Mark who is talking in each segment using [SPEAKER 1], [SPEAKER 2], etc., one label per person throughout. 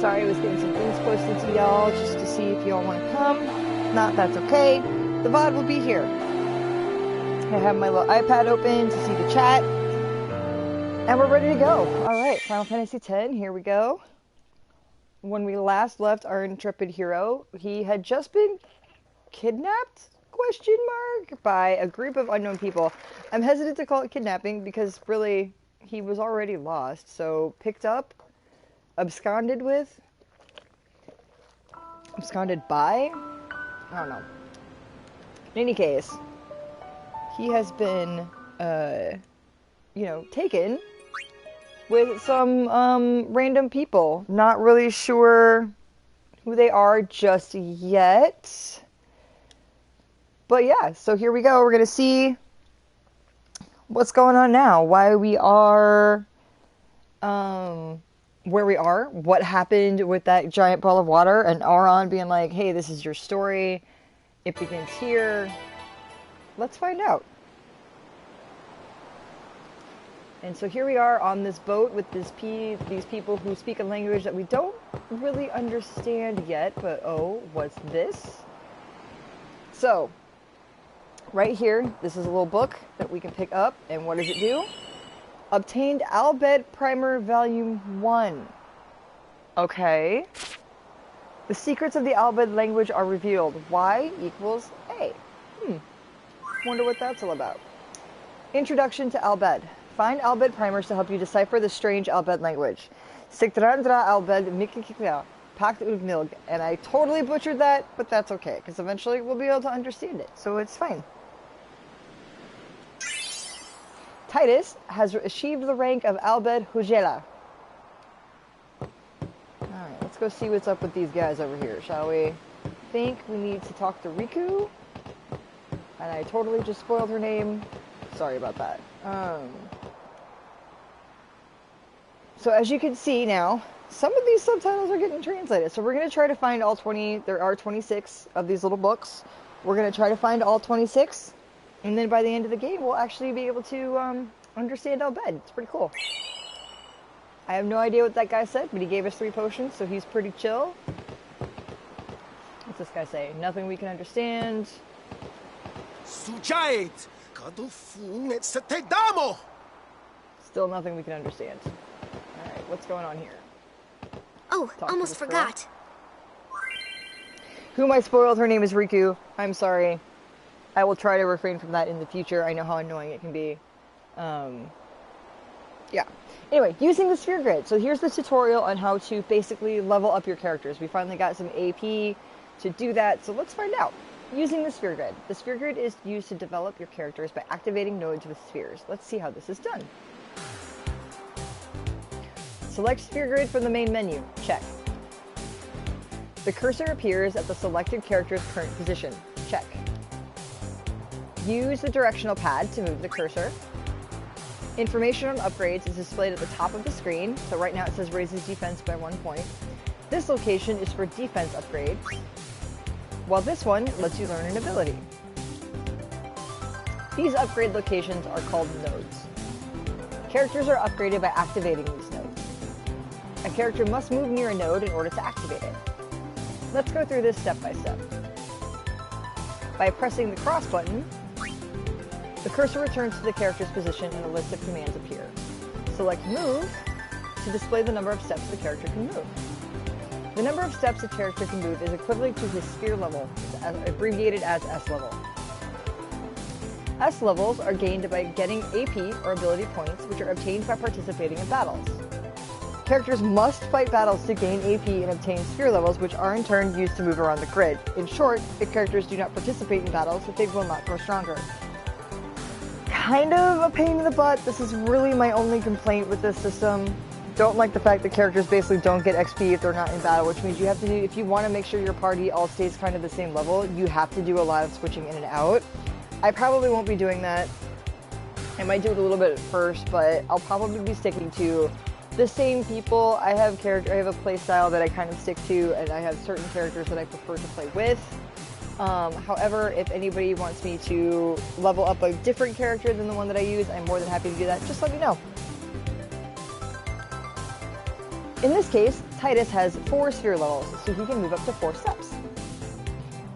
[SPEAKER 1] Sorry, I was getting some things posted to y'all just to see if y'all want to come. If not, that's okay. The VOD will be here. I have my little iPad open to see the chat. And we're ready to go. Alright, Final Fantasy X, here we go. When we last left our intrepid hero, he had just been kidnapped? Question mark? By a group of unknown people. I'm hesitant to call it kidnapping because really, he was already lost. So, picked up, absconded with, absconded by? I don't know. In any case, he has been, taken with some, random people. Not really sure who they are just yet. But yeah, so here we go. We're gonna see what's going on now. Why we are, where we are. What happened with that giant ball of water. And Auron being like, hey, this is your story. It begins here. Let's find out. And so here we are on this boat with these people who speak a language that we don't really understand yet. But oh, what's this? So, right here, this is a little book that we can pick up. And what does it do? Obtained Al Bhed Primer Volume 1. Okay. The secrets of the Al Bhed language are revealed. Y equals A. Wonder what that's all about. Introduction to Al Bhed. Find Al Bhed primers to help you decipher the strange Al Bhed language. Siktrandra Al Bhed Mikikikla. Pact Uvnilg. And I totally butchered that, but that's okay, because eventually we'll be able to understand it, so it's fine. Titus has achieved the rank of Al Bhed Hujela. Alright, let's go see what's up with these guys over here, shall we? I think we need to talk to Riku. And I totally just spoiled her name. Sorry about that. So as you can see now, some of these subtitles are getting translated. So we're going to try to find all 20. There are 26 of these little books. We're going to try to find all 26. And then by the end of the game, we'll actually be able to understand Al Bhed. It's pretty cool. I have no idea what that guy said, but he gave us 3 potions, so he's pretty chill. What's this guy say? Nothing we can understand. Still nothing we can understand. Alright, what's going on here?
[SPEAKER 2] Oh, almost forgot.
[SPEAKER 1] Whom I spoiled, her name is Riku. I'm sorry. I will try to refrain from that in the future. I know how annoying it can be. Yeah. Anyway, using the sphere grid. So here's the tutorial on how to basically level up your characters. We finally got some AP to do that, so let's find out. Using the sphere grid. The sphere grid is used to develop your characters by activating nodes with spheres. Let's see how this is done. Select sphere grid from the main menu. Check. The cursor appears at the selected character's current position. Check. Use the directional pad to move the cursor. Information on upgrades is displayed at the top of the screen. So right now it says raises defense by 1 point. This location is for defense upgrades, while this one lets you learn an ability. These upgrade locations are called nodes. Characters are upgraded by activating these nodes. A character must move near a node in order to activate it. Let's go through this step by step. By pressing the cross button, the cursor returns to the character's position and a list of commands appear. Select Move to display the number of steps the character can move. The number of steps a character can move is equivalent to his sphere level, abbreviated as S level. S levels are gained by getting AP, or ability points, which are obtained by participating in battles. Characters must fight battles to gain AP and obtain sphere levels, which are in turn used to move around the grid. In short, if characters do not participate in battles, they will not grow stronger. Kind of a pain in the butt. This is really my only complaint with this system. Don't like the fact that characters basically don't get XP if they're not in battle, which means you have to do, if you want to make sure your party all stays kind of the same level, you have to do a lot of switching in and out. I probably won't be doing that. I might do it a little bit at first, but I'll probably be sticking to the same people. I have a play style that I kind of stick to, and I have certain characters that I prefer to play with. However, if anybody wants me to level up a different character than the one that I use, I'm more than happy to do that. Just let me know. In this case, Titus has 4 sphere levels, so he can move up to 4 steps.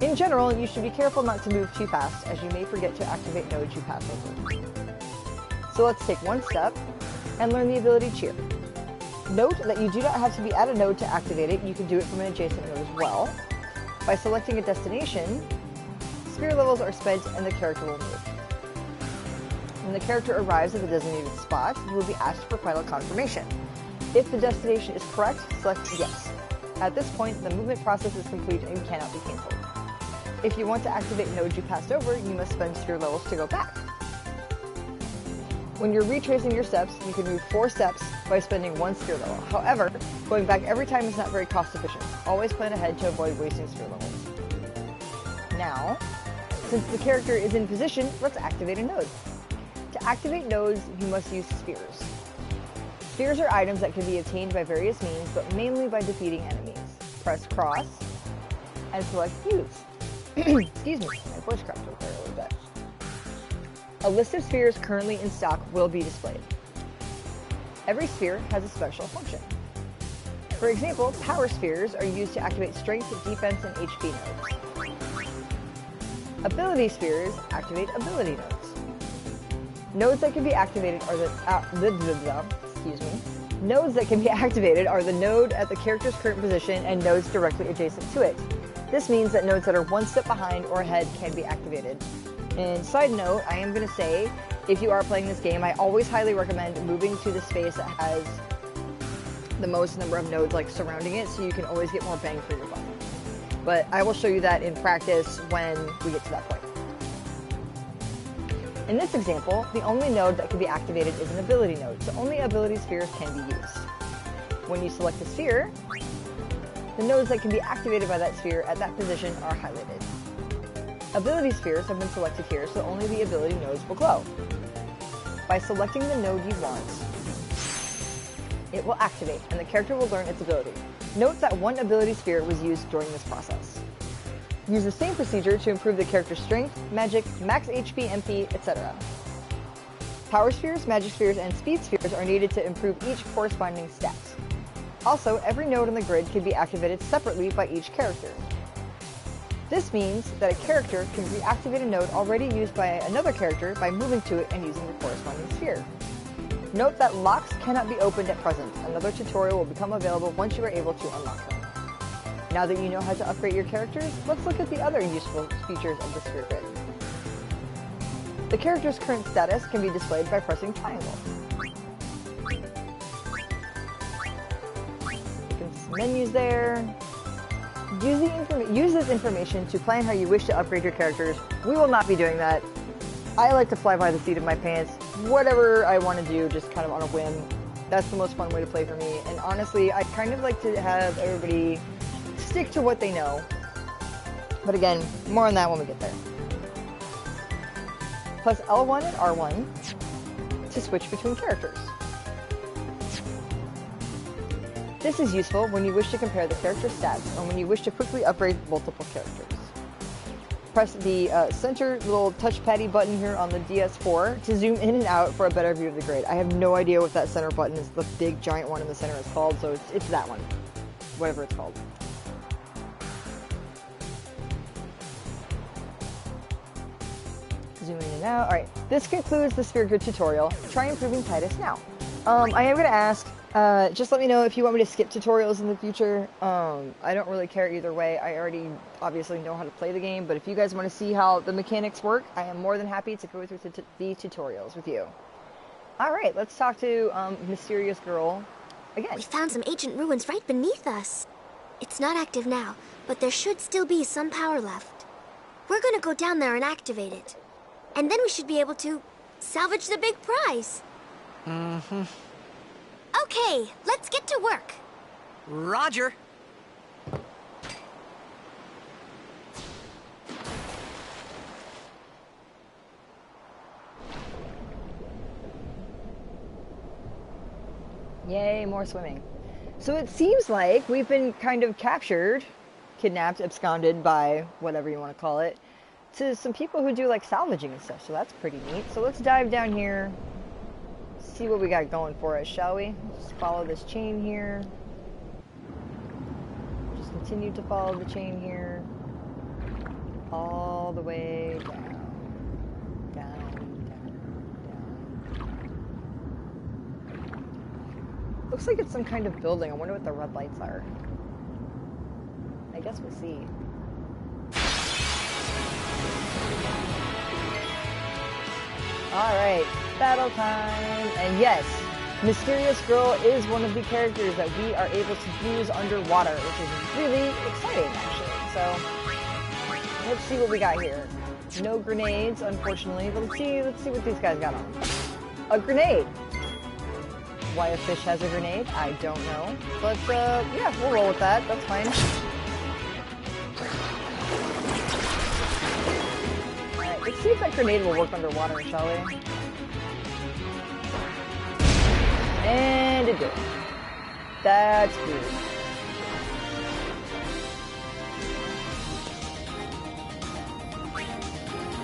[SPEAKER 1] In general, you should be careful not to move too fast, as you may forget to activate nodes you pass over. So let's take one step and learn the ability Cheer. Note that you do not have to be at a node to activate it, you can do it from an adjacent node as well. By selecting a destination, sphere levels are spent and the character will move. When the character arrives at the designated spot, you will be asked for final confirmation. If the destination is correct, select Yes. At this point, the movement process is complete and cannot be cancelled. If you want to activate nodes you passed over, you must spend sphere levels to go back. When you're retracing your steps, you can move 4 steps by spending 1 sphere level. However, going back every time is not very cost efficient. Always plan ahead to avoid wasting sphere levels. Now, since the character is in position, let's activate a node. To activate nodes, you must use spheres. Spheres are items that can be obtained by various means, but mainly by defeating enemies. Press cross and select use. Excuse me, my voice cracked over there a little bit. A list of spheres currently in stock will be displayed. Every sphere has a special function. For example, power spheres are used to activate strength, defense, and HP nodes. Ability spheres activate ability nodes. Nodes that can be activated are Nodes that can be activated are the node at the character's current position and nodes directly adjacent to it. This means that nodes that are 1 step behind or ahead can be activated. And side note, I am going to say, if you are playing this game, I always highly recommend moving to the space that has the most number of nodes like surrounding it, so you can always get more bang for your buck. But I will show you that in practice when we get to that point. In this example, the only node that can be activated is an ability node, so only ability spheres can be used. When you select a sphere, the nodes that can be activated by that sphere at that position are highlighted. Ability spheres have been selected here, so only the ability nodes will glow. By selecting the node you want, it will activate, and the character will learn its ability. Note that 1 ability sphere was used during this process. Use the same procedure to improve the character's strength, magic, max HP, MP, etc. Power spheres, magic spheres, and speed spheres are needed to improve each corresponding stat. Also, every node on the grid can be activated separately by each character. This means that a character can reactivate a node already used by another character by moving to it and using the corresponding sphere. Note that locks cannot be opened at present. Another tutorial will become available once you are able to unlock them. Now that you know how to upgrade your characters, let's look at the other useful features of the sphere grid. The character's current status can be displayed by pressing triangle. Menus there. Use this information to plan how you wish to upgrade your characters. We will not be doing that. I like to fly by the seat of my pants. Whatever I want to do, just kind of on a whim. That's the most fun way to play for me. And honestly, I kind of like to have everybody stick to what they know. But again, more on that when we get there. Press L1 and R1 to switch between characters. This is useful when you wish to compare the character's stats or when you wish to quickly upgrade multiple characters. Press the center little touchpaddy button here on the DS4 to zoom in and out for a better view of the grid. I have no idea what that center button is, the big giant one in the center is called, so it's that one. Whatever it's called. Zoom in and out. Alright, this concludes the Sphere Grid tutorial. Try improving Titus now. I am going to ask, just let me know if you want me to skip tutorials in the future. I don't really care either way. I already obviously know how to play the game, but if you guys want to see how the mechanics work, I am more than happy to go through the tutorials with you. Alright, let's talk to Mysterious Girl again.
[SPEAKER 2] We found some ancient ruins right beneath us. It's not active now, but there should still be some power left. We're gonna go down there and activate it. And then we should be able to salvage the big prize.
[SPEAKER 3] Mm-hmm.
[SPEAKER 2] Okay, let's get to work.
[SPEAKER 3] Roger.
[SPEAKER 1] Yay, more swimming. So it seems like we've been kind of captured, kidnapped, absconded by whatever you want to call it, to some people who do like salvaging and stuff, so that's pretty neat. So let's dive down here, see what we got going for us, shall we? Just follow this chain here. continue to follow the chain here. All the way down. Looks like it's some kind of building. I wonder what the red lights are. I guess we'll see. Alright, battle time. And yes, Mysterious Girl is one of the characters that we are able to use underwater, which is really exciting actually. So, let's see what we got here. No grenades, unfortunately, but let's see what these guys got on. A grenade! Why a fish has a grenade, I don't know. But, yeah, we'll roll with that. That's fine. Alright, let's see if that grenade will work underwater, shall we? And it did. That's good.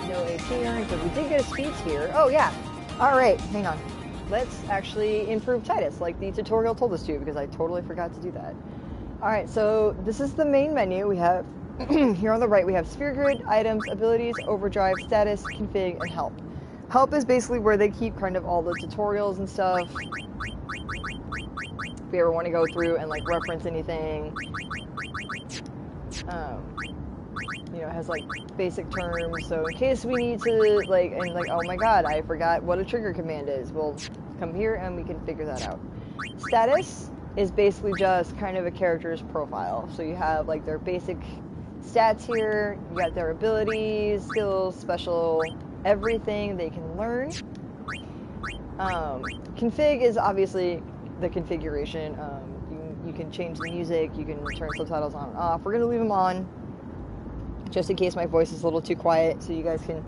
[SPEAKER 1] No AP earned, but we did get a speed here. Oh, yeah. Alright, hang on. Let's actually improve Tidus, like the tutorial told us to, because I totally forgot to do that. Alright, so this is the main menu. We have, here on the right, we have Sphere Grid, Items, Abilities, Overdrive, Status, Config, and Help. Help is basically where they keep kind of all the tutorials and stuff. If we ever want to go through and like reference anything. You know, it has like basic terms, so in case we need to like, and like, oh my god, I forgot what a trigger command is, we'll come here and we can figure that out. Status is basically just kind of a character's profile, so you have like their basic stats here, you got their abilities, skills, special, everything they can learn. Config is obviously the configuration. You can change the music, you can turn subtitles on and off. We're going to leave them on, just in case my voice is a little too quiet so you guys can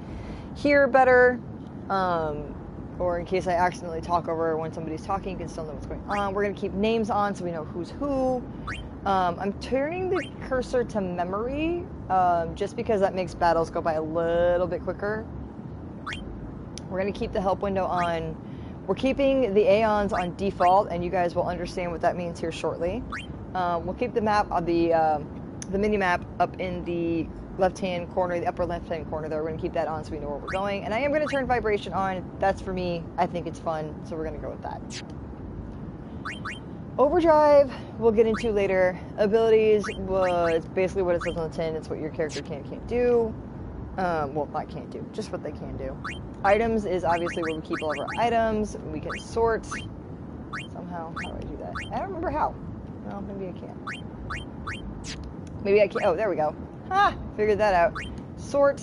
[SPEAKER 1] hear better, or in case I accidentally talk over when somebody's talking, you can still know what's going on. We're going to keep names on so we know who's who. I'm turning the cursor to memory, just because that makes battles go by a little bit quicker. We're going to keep the help window on. We're keeping the Aeons on default, and you guys will understand what that means here shortly. We'll keep the map on the mini-map up in the left-hand corner, the upper left-hand corner there. We're going to keep that on so we know where we're going. And I am going to turn vibration on. That's for me. I think it's fun, so we're going to go with that. Overdrive, we'll get into later. Abilities was basically what it says on the tin. It's what your character can and can't do. Well, not can't do, just what they can do. Items is obviously where we keep all of our items. We can sort somehow. How do I do that? I don't remember how. Well, maybe I can. Maybe I can. Oh, there we go. Ah, figured that out. Sort,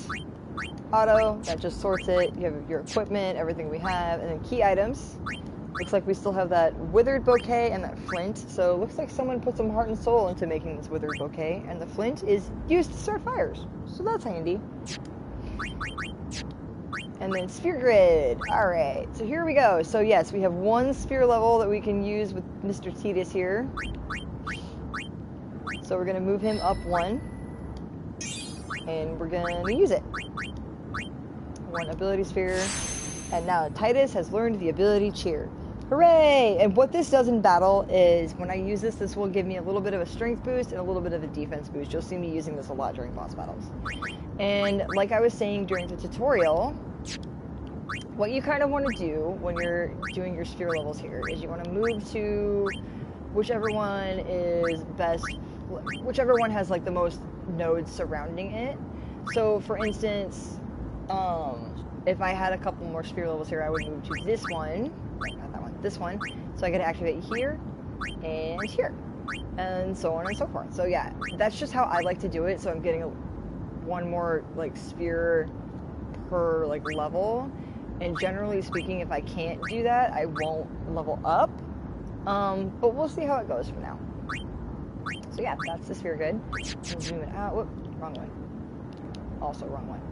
[SPEAKER 1] auto, that just sorts it. You have your equipment, everything we have, and then key items. Looks like we still have that withered bouquet and that flint. So it looks like someone put some heart and soul into making this withered bouquet, and the flint is used to start fires. So that's handy. And then Sphere Grid. Alright, so here we go. So yes, we have one sphere level that we can use with Mr. Tidus here. So we're going to move him up one. And we're going to use it. One ability sphere. And now Tidus has learned the ability Cheer. Hooray! And what this does in battle is, when I use this, this will give me a little bit of a strength boost and a little bit of a defense boost. You'll see me using this a lot during boss battles. And like I was saying during the tutorial, what you kind of want to do when you're doing your sphere levels here is you want to move to whichever one is best, whichever one has like the most nodes surrounding it. So for instance, if I had a couple more sphere levels here, I would move to this one, not that one, this one, so I could activate here and here, and so on and so forth. So yeah, that's just how I like to do it. So I'm getting one more like sphere per like level, and generally speaking, if I can't do that, I won't level up. But we'll see how it goes for now. So yeah, that's the Sphere Grid. Zoom it out. Whoop, wrong one. Also wrong one.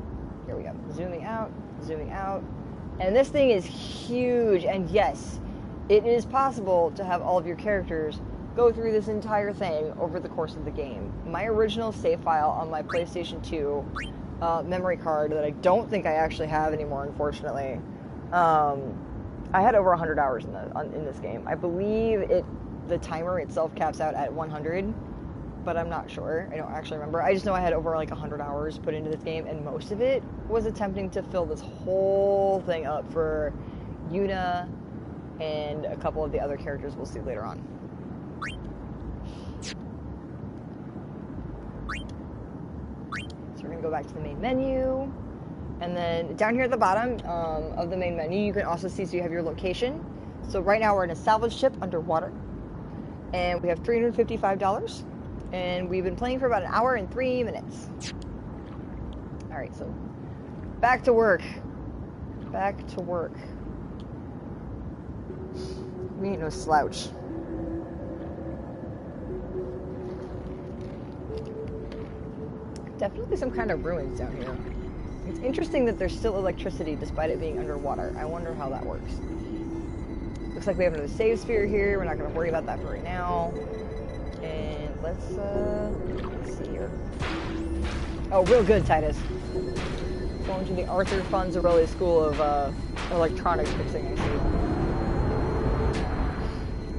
[SPEAKER 1] Here we go. Zooming out, zooming out. And this thing is huge, and yes, it is possible to have all of your characters go through this entire thing over the course of the game. My original save file on my PlayStation 2 memory card that I don't think I actually have anymore, unfortunately, I had over 100 hours in this game. I believe the timer itself caps out at 100. but I'm not sure. I don't actually remember. I just know I had over like 100 hours put into this game, and most of it was attempting to fill this whole thing up for Yuna and a couple of the other characters we'll see later on. So we're gonna go back to the main menu, and then down here at the bottom of the main menu, you can also see, so you have your location. So right now we're in a salvage ship underwater, and we have $355, and we've been playing for about 1 hour and 3 minutes. All right, so back to work. Back to work. We ain't no slouch. Definitely some kind of ruins down here. It's interesting that there's still electricity despite it being underwater. I wonder how that works. Looks like we have another save sphere here. We're not going to worry about that for right now. And let's see here. Oh, real good, Titus. Going to the Arthur Fonzarelli School of Electronics Fixing, I see.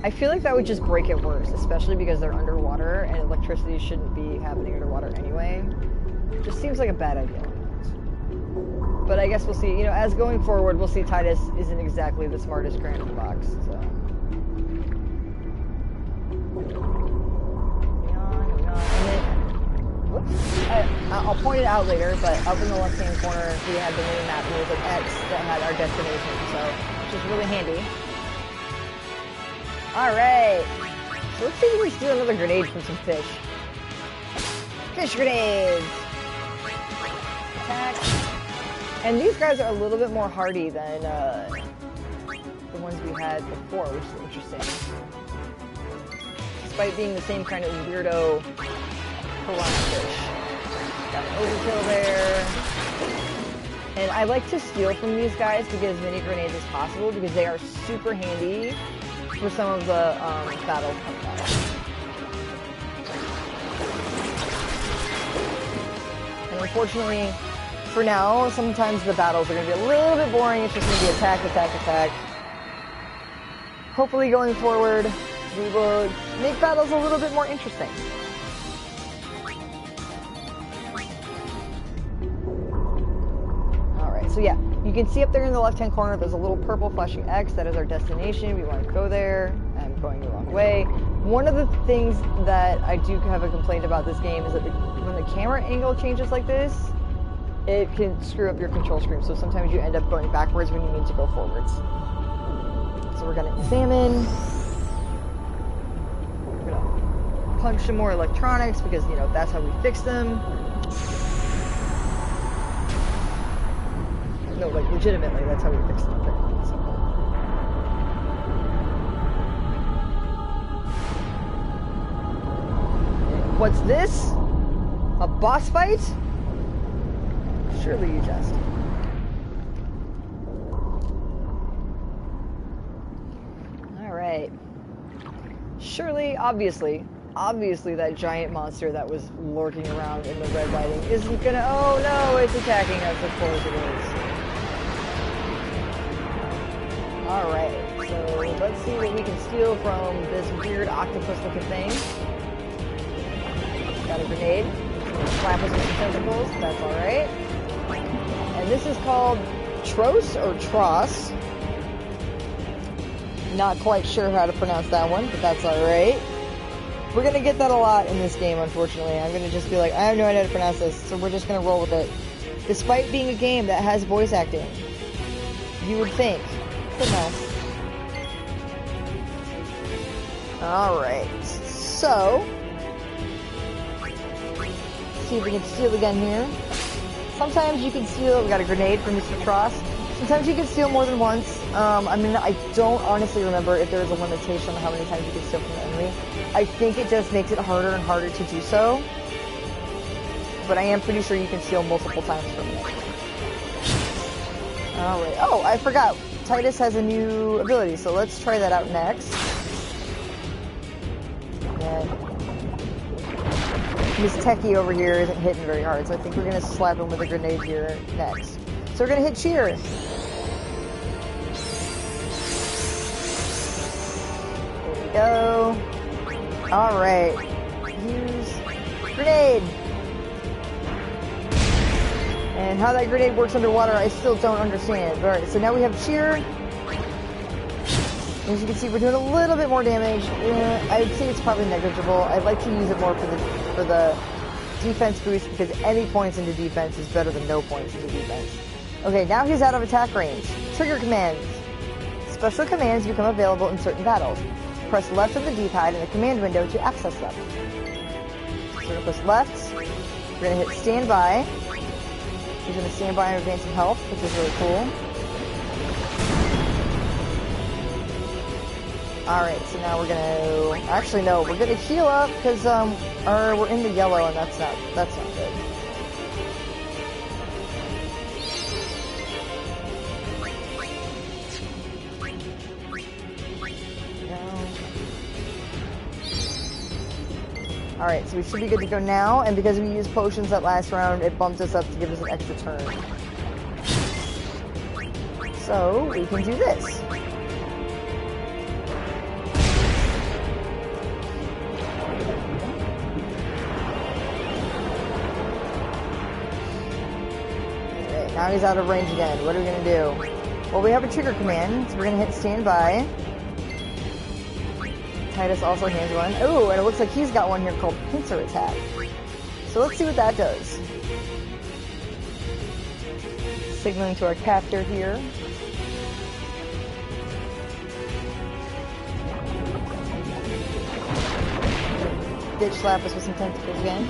[SPEAKER 1] I feel like that would just break it worse, especially because they're underwater and electricity shouldn't be happening underwater anyway. Just seems like a bad idea. But I guess we'll see. You know, as going forward, we'll see Titus isn't exactly the smartest crayon in the box, so. And then, whoops. I'll point it out later, but up in the left-hand corner, we had the mini map, and there was an X that had our destination, so, which is really handy. Alright, so let's see if we can steal another grenade from some fish. Fish grenades! Attack. And these guys are a little bit more hardy than the ones we had before, which is interesting. Despite being the same kind of weirdo piranha fish. Got an overkill there. And I like to steal from these guys to get as many grenades as possible because they are super handy for some of the battles coming up. And unfortunately, for now, sometimes the battles are going to be a little bit boring. It's just going to be attack, attack, attack. Hopefully going forward, we will make battles a little bit more interesting. Alright, so yeah. You can see up there in the left-hand corner, there's a little purple flashing X. That is our destination. We want to go there. I'm going the wrong way. One of the things that I do have a complaint about this game is that when the camera angle changes like this, it can screw up your control screen. So sometimes you end up going backwards when you need to go forwards. So we're going to examine. We're going to punch some more electronics because, you know, that's how we fix them. No, like, legitimately, that's how we fix them. So. What's this? A boss fight? Surely you jest. Alright. Surely, obviously that giant monster that was lurking around in the red lighting isn't gonna... Oh no, it's attacking us, of course it is. Alright, so let's see what we can steal from this weird octopus-looking thing. Got a grenade. Slap us with some tentacles. That's alright. And this is called Tros or Tross. Not quite sure how to pronounce that one, but that's alright. We're gonna get that a lot in this game, unfortunately. I'm gonna just be like, I have no idea how to pronounce this, so we're just gonna roll with it. Despite being a game that has voice acting, you would think. Goodness. Alright, so see if we can steal again here. Sometimes you can steal, we got a grenade from Mr. Tross. Sometimes you can steal more than once. I mean, I don't honestly remember if there is a limitation on how many times you can steal from the enemy. I think it just makes it harder and harder to do so. But I am pretty sure you can steal multiple times from the enemy. Alright, oh, I forgot. Titus has a new ability, so let's try that out next. And Miss Techie over here isn't hitting very hard, so I think we're going to slap him with a grenade here next. So we're going to hit Cheer. There we go. Alright. Use And how that grenade works underwater, I still don't understand. Alright, so now we have cheer. As you can see, we're doing a little bit more damage. I'd say it's probably negligible. I'd like to use it more for the defense boost, because any points into defense is better than no points into defense. Okay, now he's out of attack range. Trigger commands. Special commands become available in certain battles. Press left of the D-pad in the command window to access them. So we're going to press left. We're going to hit standby. He's going to stand by and advance some health, which is really cool. Alright, so now we're going to... Actually, no, we're going to heal up because we're in the yellow, and that's not good. Alright, so we should be good to go now, and because we used potions that last round, it bumped us up to give us an extra turn. So, we can do this. Alright, now he's out of range again. What are we going to do? Well, we have a trigger command, so we're going to hit standby. Tidus also has one. Oh, and it looks like he's got one here called Pincer Attack. So let's see what that does. Signaling to our captor here. Ditch slap us with some tentacles again.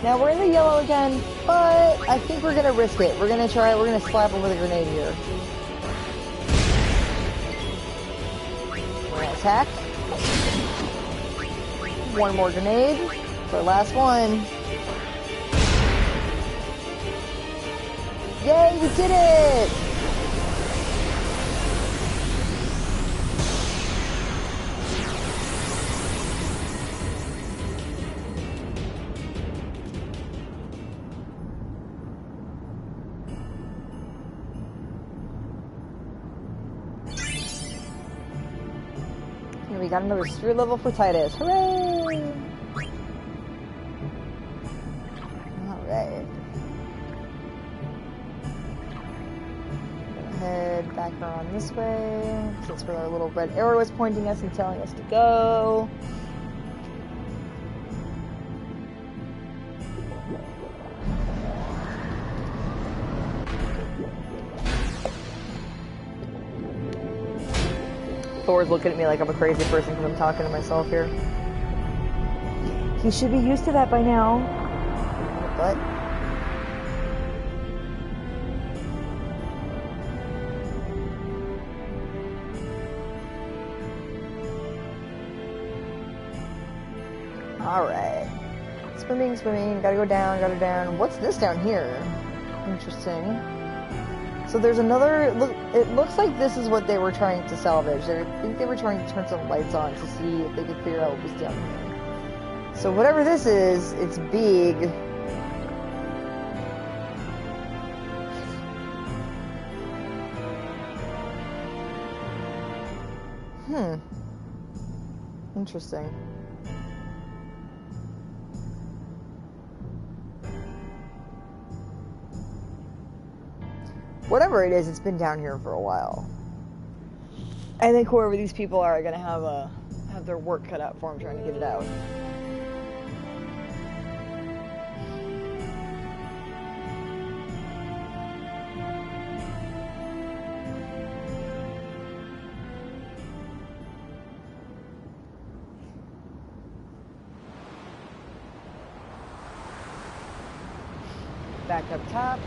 [SPEAKER 1] Now we're in the yellow again, but I think we're gonna risk it. We're gonna slap him with a grenade here. We're gonna attack. One more grenade for our last one. Yay, we did it! And we got another sphere level for Tidus. Hooray! Alright. Head back around this way. That's where our little red arrow is pointing us and telling us to go. Thor's looking at me like I'm a crazy person because I'm talking to myself here. He should be used to that by now. But alright. Swimming, gotta go down. What's this down here? Interesting. So there's another, it looks like this is what they were trying to salvage. I think they were trying to turn some lights on to see if they could figure out what was down here. So whatever this is, it's big. Interesting. Whatever it is, it's been down here for a while. I think whoever these people are gonna have their work cut out for them trying to get it out. Back up top.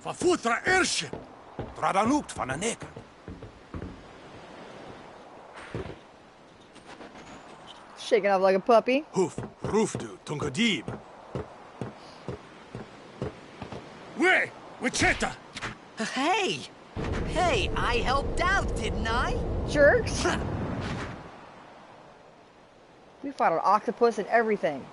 [SPEAKER 4] Verfutra Irschen! Tradanukt van een nek.
[SPEAKER 1] Shaking off like a puppy.
[SPEAKER 4] Hoof, roofdu, tungadib. Wait, Wichita!
[SPEAKER 3] Hey! Hey, I helped out, didn't I?
[SPEAKER 1] Jerks! We fought an octopus and everything.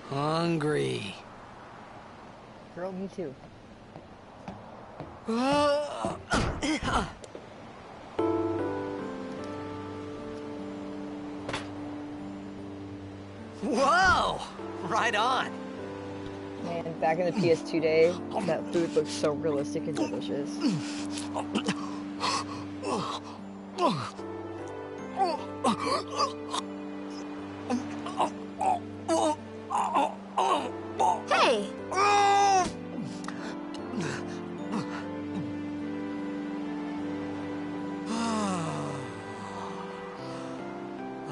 [SPEAKER 3] Hungry.
[SPEAKER 1] Girl, me too.
[SPEAKER 3] Whoa! Right on.
[SPEAKER 1] Man, back in the PS2 day, that food looked so realistic and delicious.
[SPEAKER 2] Hey!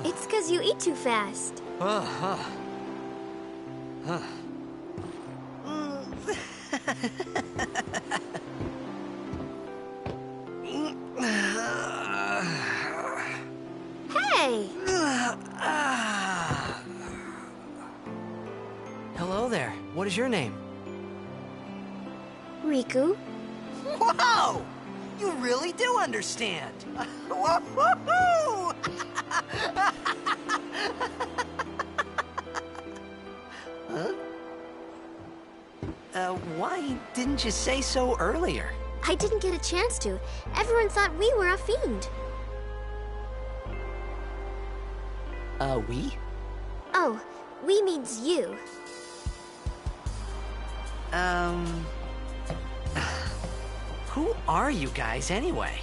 [SPEAKER 2] It's 'cause you eat too fast. Hey!
[SPEAKER 3] Hello there. What is your name?
[SPEAKER 2] Riku?
[SPEAKER 3] Whoa! You really do understand. Woo-hoo-hoo! Huh? Why didn't you say so earlier?
[SPEAKER 2] I didn't get a chance to. Everyone thought we were a fiend.
[SPEAKER 3] We?
[SPEAKER 2] Oh, we means you.
[SPEAKER 3] Who are you guys anyway?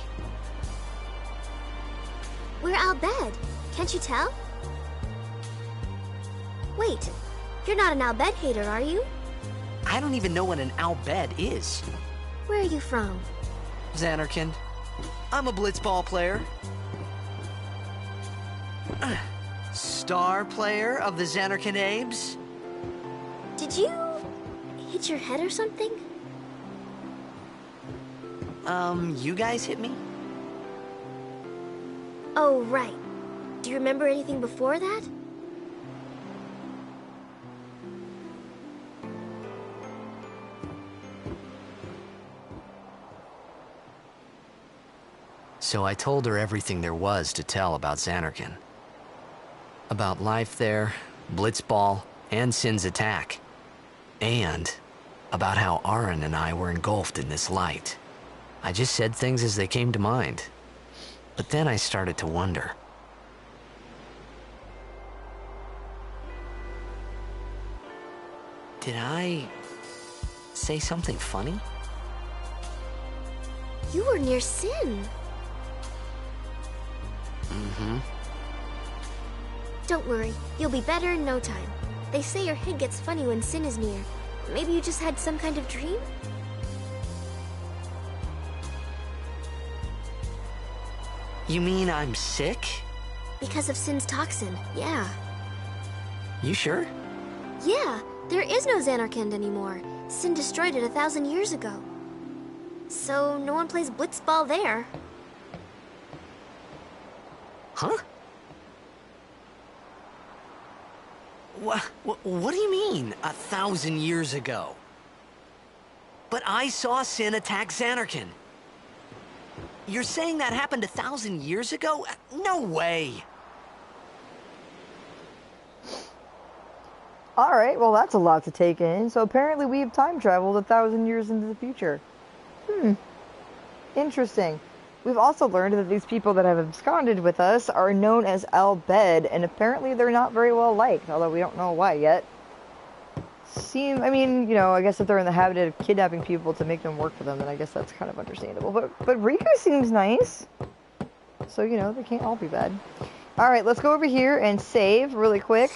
[SPEAKER 2] We're Al Bhed. Can't you tell? Wait, you're not an Al Bhed hater, are you?
[SPEAKER 3] I don't even know what an Al Bhed is.
[SPEAKER 2] Where are you from?
[SPEAKER 3] Zanarkand. I'm a blitzball player. Star player of the Zanarkand Abes.
[SPEAKER 2] Did you hit your head or something?
[SPEAKER 3] You guys hit me?
[SPEAKER 2] Oh, right. Do you remember anything before that?
[SPEAKER 3] So I told her everything there was to tell about Zanarkand. About life there, Blitzball, and Sin's attack. And about how Auron and I were engulfed in this light. I just said things as they came to mind. But then I started to wonder. Did I say something funny?
[SPEAKER 2] You were near Sin.
[SPEAKER 3] Mm-hmm.
[SPEAKER 2] Don't worry, you'll be better in no time. They say your head gets funny when Sin is near. Maybe you just had some kind of dream?
[SPEAKER 3] You mean I'm sick?
[SPEAKER 2] Because of Sin's toxin, yeah.
[SPEAKER 3] You sure?
[SPEAKER 2] Yeah, there is no Zanarkand anymore. Sin destroyed it 1,000 years ago. So no one plays Blitzball there.
[SPEAKER 3] Huh? What do you mean, 1,000 years ago? But I saw Sin attack Zanarkand. You're saying that happened 1,000 years ago? No way!
[SPEAKER 1] Alright, well that's a lot to take in. So apparently we've time traveled 1,000 years into the future. Interesting. We've also learned that these people that have absconded with us are known as Al Bhed, and apparently they're not very well liked, although we don't know why yet. I mean, you know, I guess if they're in the habit of kidnapping people to make them work for them, then I guess that's kind of understandable. But Riku seems nice. So, you know, they can't all be bad. Alright, let's go over here and save really quick.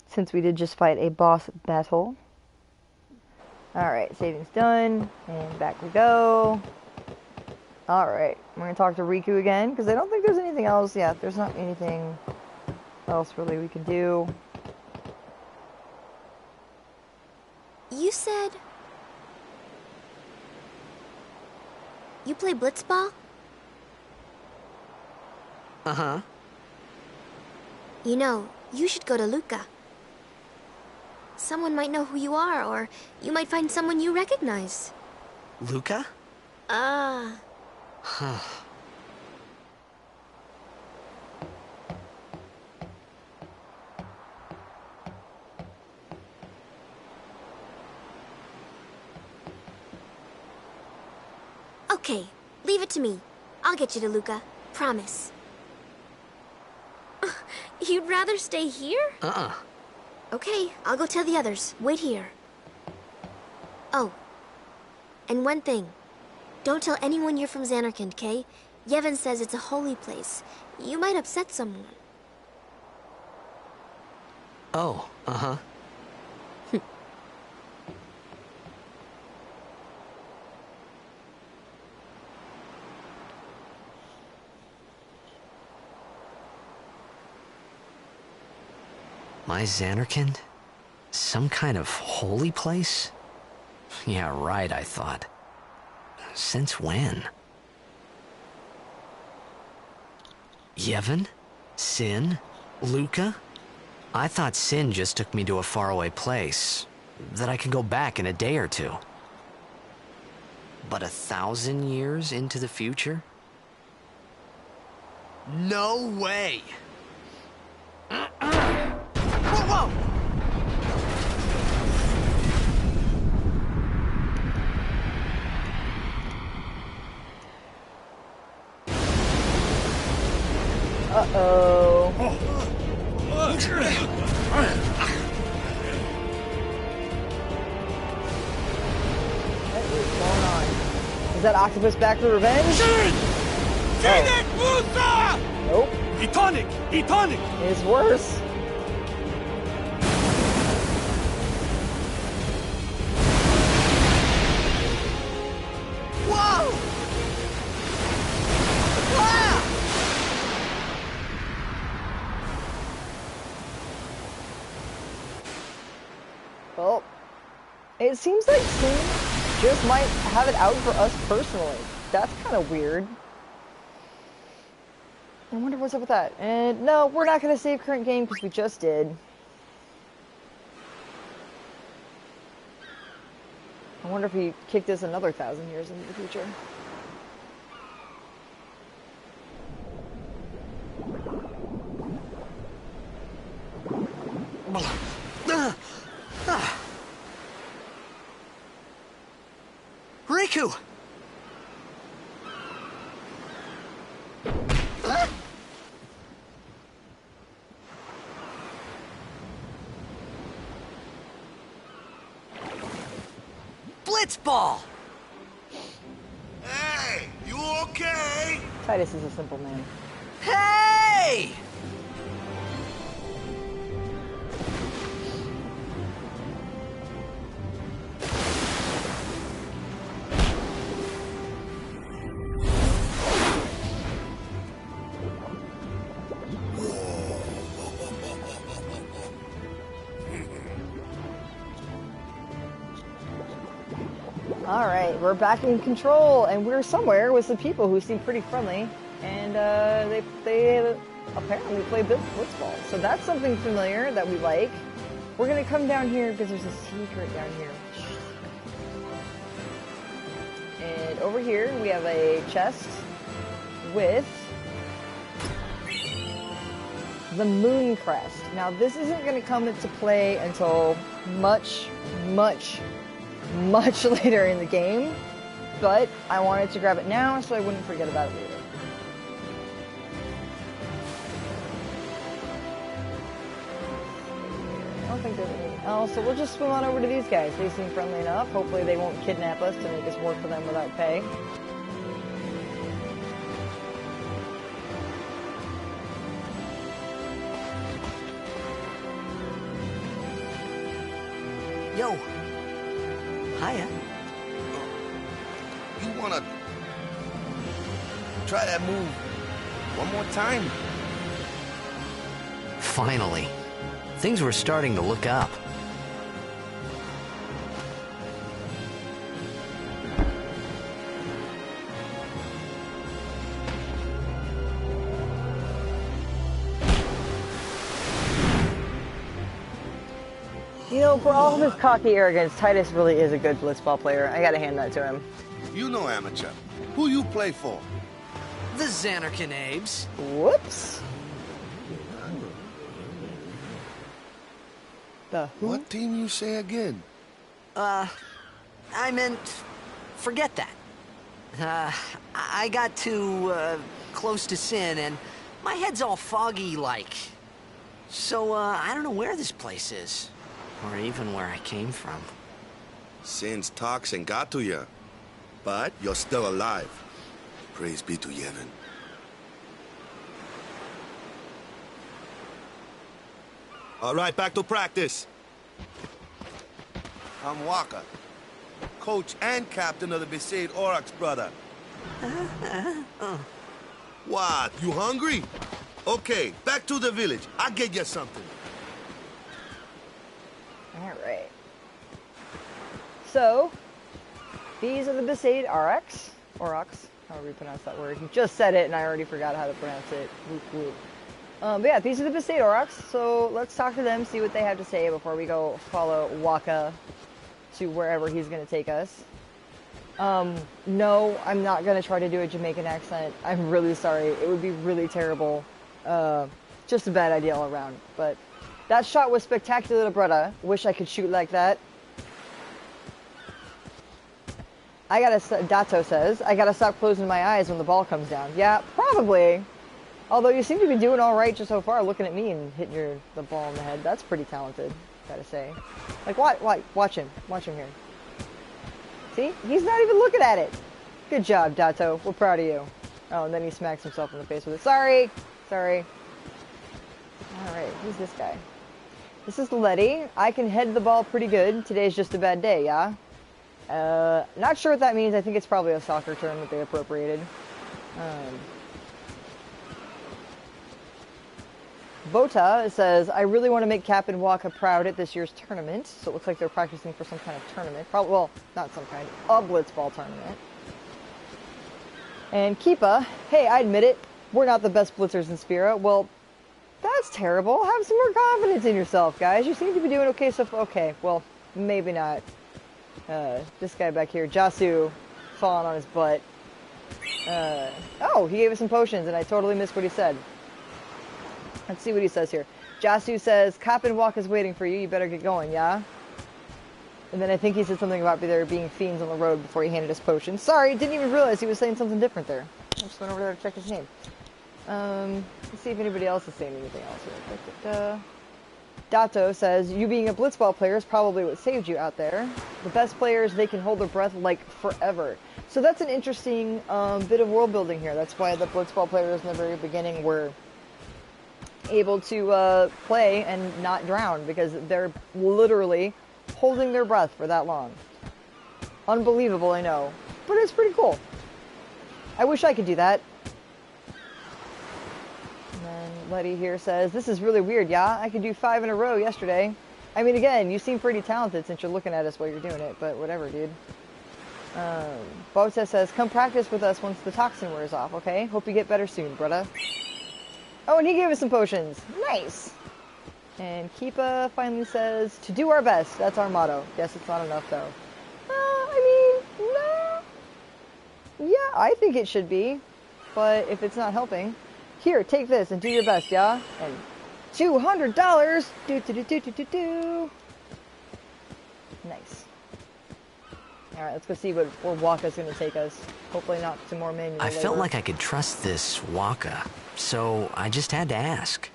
[SPEAKER 1] Since we did just fight a boss battle. Alright, saving's done, and back we go. Alright, we're gonna talk to Riku again, because I don't think there's anything else. Yeah, there's not anything else really we can do.
[SPEAKER 2] You said... you play Blitzball?
[SPEAKER 3] Uh-huh.
[SPEAKER 2] You know, you should go to Luca. Someone might know who you are, or you might find someone you recognize.
[SPEAKER 3] Luca?
[SPEAKER 2] Ah. Okay, leave it to me. I'll get you to Luca. Promise. You'd rather stay here? Okay, I'll go tell the others. Wait here. Oh, and one thing. Don't tell anyone you're from Zanarkand, okay? Yevon says it's a holy place. You might upset someone.
[SPEAKER 3] Oh, My Zanarkand? Some kind of holy place? Yeah, right, I thought. Since when? Yevon? Sin? Luca? I thought Sin just took me to a faraway place, that I could go back in a day or two. But 1,000 years into the future? No way! Whoa!
[SPEAKER 1] Uh-oh.
[SPEAKER 4] What's
[SPEAKER 1] going on? Is that octopus back for revenge? Nope.
[SPEAKER 4] Etonic! Etonic!
[SPEAKER 1] It's worse.
[SPEAKER 3] Whoa! Ah!
[SPEAKER 1] Well, it seems like Sin just might have it out for us personally. That's kind of weird. I wonder what's up with that. And no, we're not going to save current game because we just did. I wonder if he kicked us another 1,000 years into the future.
[SPEAKER 3] Riku! Blitzball!
[SPEAKER 4] Hey, you okay?
[SPEAKER 1] Titus is a simple man.
[SPEAKER 3] Hey!
[SPEAKER 1] Alright, we're back in control, and we're somewhere with some people who seem pretty friendly, and they apparently play blitzball. So that's something familiar that we like. We're gonna come down here because there's a secret down here. And over here we have a chest with the Moon Crest. Now this isn't gonna come into play until much later in the game, but I wanted to grab it now so I wouldn't forget about it later. I don't think there's anything else, so we'll just swim on over to these guys. They seem friendly enough. Hopefully they won't kidnap us to make us work for them without pay.
[SPEAKER 3] Yo! Hiya.
[SPEAKER 5] You wanna try that move one more time?
[SPEAKER 3] Finally. Things were starting to look up.
[SPEAKER 1] You know, for all of his cocky arrogance, Titus really is a good blitzball player. I gotta hand that to him.
[SPEAKER 5] You know amateur. Who you play for?
[SPEAKER 3] The Zanarkand Abes.
[SPEAKER 1] Whoops. The who?
[SPEAKER 5] What team you say again?
[SPEAKER 3] I meant, forget that. I got too, close to Sin, and my head's all foggy-like. So, I don't know where this place is. Or even where I came from.
[SPEAKER 5] Sin's toxin got to you. But you're still alive. Praise be to Yevon. All right, back to practice. I'm Wakka, coach and captain of the Besaid Aurochs, brother. What, you hungry? Okay, back to the village. I'll get you something.
[SPEAKER 1] Alright. So, these are the Besaid Aurochs. Aurochs, however you pronounce that word. You just said it and I already forgot how to pronounce it. Whoop, whoop. But yeah, these are the Besaid Aurochs, so let's talk to them, see what they have to say before we go follow Wakka to wherever he's going to take us. No, I'm not going to try to do a Jamaican accent. I'm really sorry. It would be really terrible. Just a bad idea all around. But that shot was spectacular, brother. Wish I could shoot like that. Dato says, I gotta stop closing my eyes when the ball comes down. Yeah, probably. Although you seem to be doing alright just so far, looking at me and hitting the ball in the head. That's pretty talented, gotta say. Like, watch him. Watch him here. See? He's not even looking at it. Good job, Dato. We're proud of you. Oh, and then he smacks himself in the face with it. Sorry. Alright, who's this guy? This is Letty. I can head the ball pretty good. Today's just a bad day, yeah? Not sure what that means. I think it's probably a soccer term that they appropriated. Bota says, I really want to make Cap and Wakka proud at this year's tournament. So it looks like they're practicing for some kind of tournament. Probably, well, not some kind, a blitzball tournament. And Keepa, hey, I admit it, we're not the best blitzers in Spira. Well, that's terrible. Have some more confidence in yourself, guys. You seem to be doing okay so far. Okay, well, maybe not. This guy back here, Jasu, falling on his butt. Oh, he gave us some potions, and I totally missed what he said. Let's see what he says here. Jasu says, Cap and Wakka's waiting for you. You better get going, yeah? And then I think he said something about there being fiends on the road before he handed us potions. Sorry, didn't even realize he was saying something different there. I just went over there to check his name. Let's see if anybody else is saying anything else here. Dato says, you being a blitzball player is probably what saved you out there. The best players, they can hold their breath like forever. So that's an interesting bit of world building here. That's why the blitzball players in the very beginning were able to play and not drown, because they're literally holding their breath for that long. Unbelievable, I know. But it's pretty cool. I wish I could do that. And then Letty here says, this is really weird, yeah? I could do 5 in a row yesterday. I mean, again, you seem pretty talented since you're looking at us while you're doing it, but whatever, dude. Bota says, come practice with us once the toxin wears off, okay? Hope you get better soon, brother. Oh, and he gave us some potions. Nice. And Keepa finally says, to do our best. That's our motto. Guess it's not enough, though. I mean, no. Yeah, I think it should be. But if it's not helping, here, take this and do your best, yeah? And $200. Do. Nice. Alright, let's go see where Wakka's going to take us. Hopefully not some more manual labor.
[SPEAKER 3] I felt like I could trust this Wakka, so I just had to ask.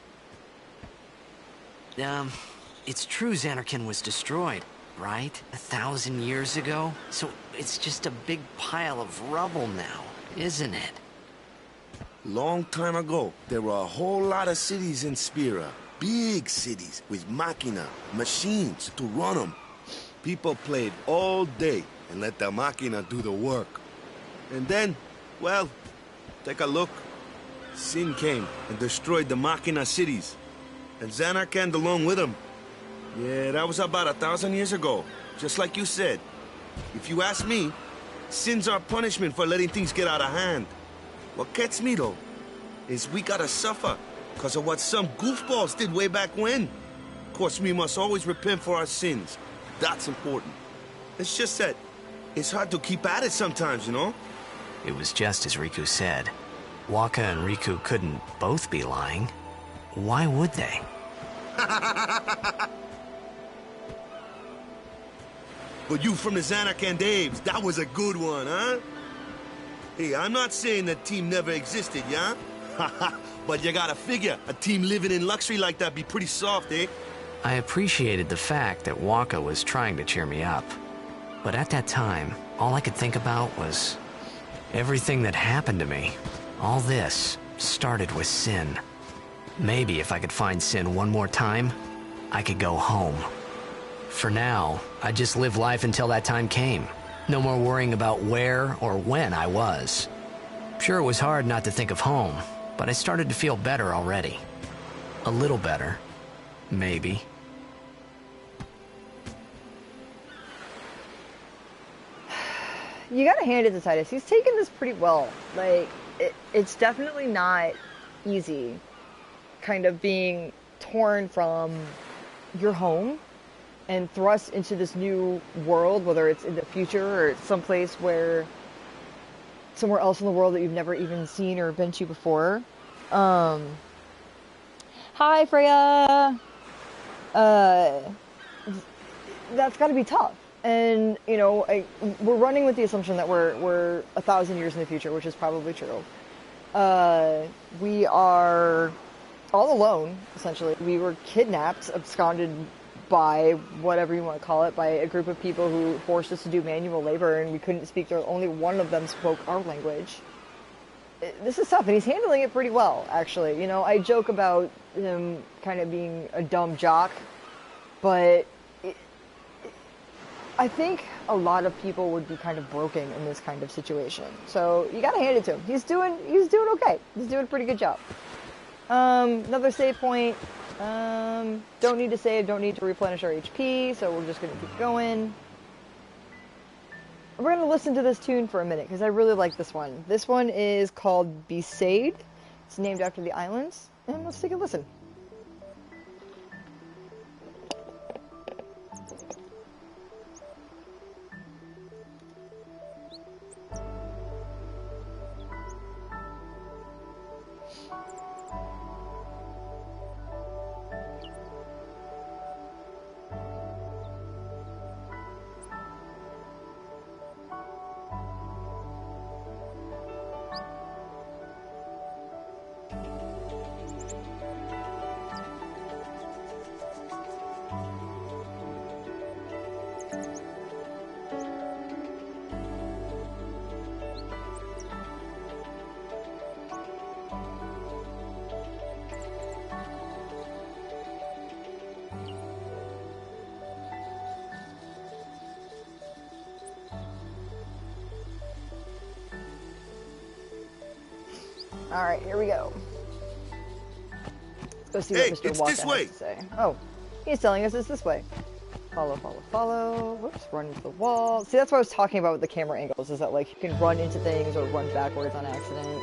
[SPEAKER 3] It's true Zanarkand was destroyed, right? 1,000 years ago? So it's just a big pile of rubble now, isn't it?
[SPEAKER 5] Long time ago, there were a whole lot of cities in Spira. Big cities with machina, machines to run them. People played all day and let the machina do the work. And then, well, take a look. Sin came and destroyed the machina cities. And Zanarkand along with him. Yeah, that was about 1,000 years ago. Just like you said. If you ask me, Sin's our punishment for letting things get out of hand. What gets me, though, is we gotta suffer because of what some goofballs did way back when. Of course, we must always repent for our sins. That's important. It's just that it's hard to keep at it sometimes, you know?
[SPEAKER 3] It was just as Riku said. Wakka and Riku couldn't both be lying. Why would they?
[SPEAKER 5] But you from the Zanarkand Daves, that was a good one, huh? Hey, I'm not saying that team never existed, yeah? Haha, but you gotta figure, a team living in luxury like that be pretty soft, eh?
[SPEAKER 3] I appreciated the fact that Waka was trying to cheer me up. But at that time, all I could think about was everything that happened to me. All this started with Sin. Maybe if I could find Sin one more time, I could go home. For now, I just live life until that time came. No more worrying about where or when I was. Sure, it was hard not to think of home, but I started to feel better already. A little better. Maybe.
[SPEAKER 1] You gotta hand it to Titus. He's taken this pretty well. Like, it's definitely not easy, kind of being torn from your home and thrust into this new world, whether it's in the future or it's someplace where somewhere else in the world that you've never even seen or been to before. Hi, Freya. That's got to be tough. And you know, we're running with the assumption that we're 1,000 years in the future, which is probably true. We are all alone, essentially. We were kidnapped, absconded by whatever you want to call it, by a group of people who forced us to do manual labor, and we couldn't speak their, only one of them spoke our language. This is tough, and he's handling it pretty well, actually. You know, I joke about him kind of being a dumb jock, but I think a lot of people would be kind of broken in this kind of situation. So you gotta hand it to him. He's doing okay. He's doing a pretty good job. Another save point. Don't need to save, don't need to replenish our HP, so we're just gonna keep going. We're gonna listen to this tune for a minute, because I really like this one. This one is called Besaid. It's named after the islands, and let's take a listen. Alright, here we go. Let's go see what Mr. Waka has to say. Oh, he's telling us it's this way. Follow, follow, follow. Whoops, run into the wall. See, that's what I was talking about with the camera angles, is that, like, you can run into things or run backwards on accident.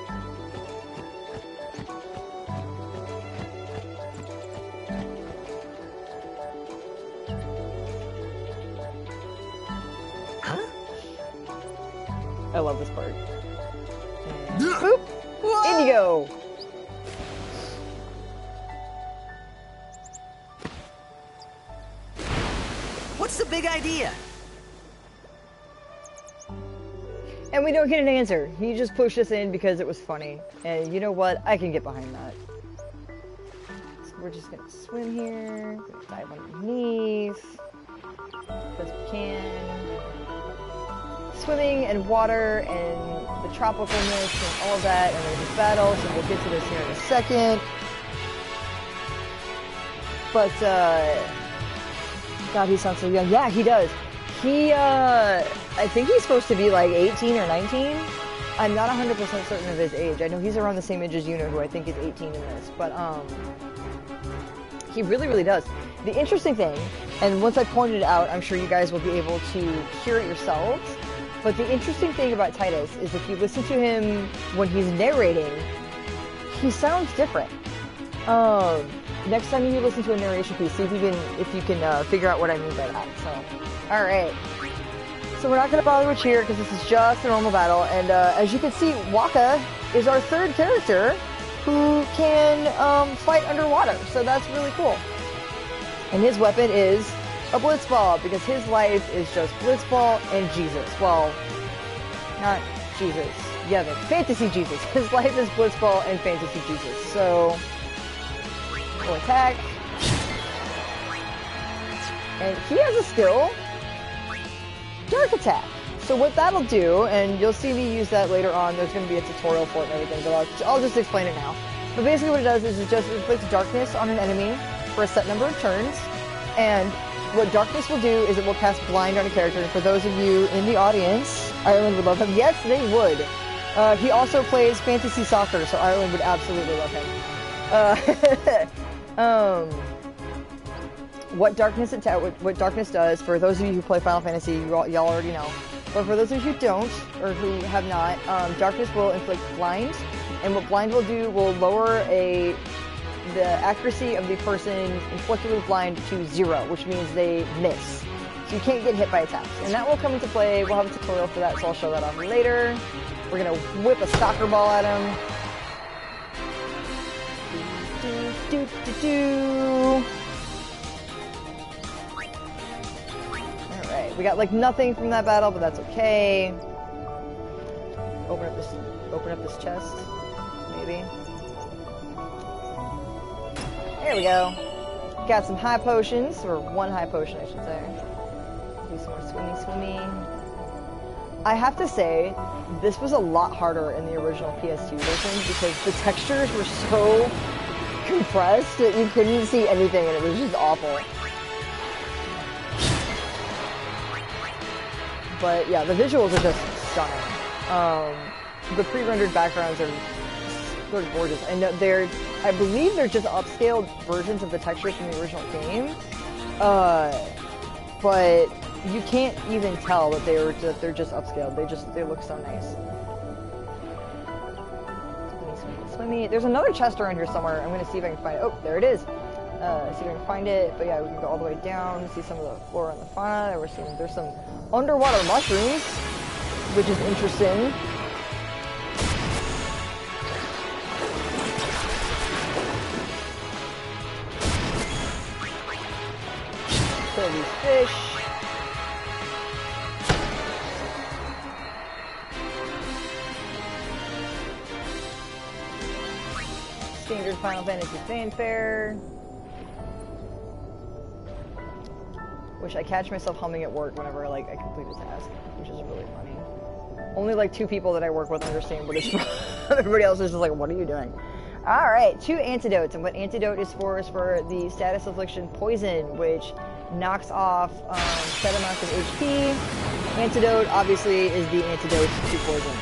[SPEAKER 3] Huh?
[SPEAKER 1] I love this part. And boop! In you go!
[SPEAKER 3] What's the big idea?
[SPEAKER 1] And we don't get an answer. He just pushed us in because it was funny. And you know what? I can get behind that. So we're just gonna swim here. Gonna dive underneath. Because we can. Swimming and water and the tropicalness and all of that, and there's a battle, so we'll get to this here in a second. But, God, he sounds so young. Yeah, he does. He, I think he's supposed to be like 18 or 19. I'm not 100% certain of his age. I know he's around the same age as Yuna, who I think is 18 in this, but, he really, really does. The interesting thing, and once I pointed it out, I'm sure you guys will be able to hear it yourselves, but the interesting thing about Titus is if you listen to him when he's narrating, he sounds different. Next time you listen to a narration piece, see if you can figure out what I mean by that. So, all right. So we're not going to bother with Cheer because this is just a normal battle, and as you can see, Waka is our third character who can fight underwater. So that's really cool. And his weapon is a Blitzball, because his life is just Blitzball and Jesus. Well, not Jesus. yeah, the Fantasy Jesus. His life is Blitzball and Fantasy Jesus. So, we'll attack. And he has a skill, Dark Attack. So what that'll do, and you'll see me use that later on, there's going to be a tutorial for it and everything, but I'll just explain it now. But basically what it does is it just inflicts darkness on an enemy for a set number of turns, and what darkness will do is it will cast blind on a character, and for those of you in the audience, Ireland would love him. Yes, they would. He also plays fantasy soccer, so Ireland would absolutely love him. What darkness does, for those of you who play Final Fantasy, y'all already know. But for those of you who don't, or who have not, darkness will inflict blind, and what blind will do will lower the accuracy of the person inflicted with blind to 0, which means they miss. So you can't get hit by attacks. And that will come into play. We'll have a tutorial for that, so I'll show that off later. We're gonna whip a soccer ball at him. Alright, we got like nothing from that battle, but that's okay. Open up this chest, maybe. There we go. Got some high potions, or one high potion, I should say. Do some more swimmy. I have to say, this was a lot harder in the original PS2 version because the textures were so compressed that you couldn't see anything, and it was just awful. But yeah, the visuals are just stunning. The pre-rendered backgrounds are gorgeous. And I believe they're just upscaled versions of the textures from the original game. But you can't even tell that they're just upscaled. They look so nice. Swimmy. There's another chest around here somewhere. I'm gonna see if I can find it. Oh, there it is. See if I can find it. But yeah, we can go all the way down, see some of the flora and the fauna. There's some underwater mushrooms, which is interesting. Kill these fish. Standard Final Fantasy fanfare. Which I catch myself humming at work whenever I complete a task, which is really funny. Only like 2 people that I work with understand what it's from. Everybody else is just like, what are you doing? Alright, 2 antidotes, and what antidote is for the status affliction poison, which knocks off set amounts of HP. Antidote obviously is the antidote to poison.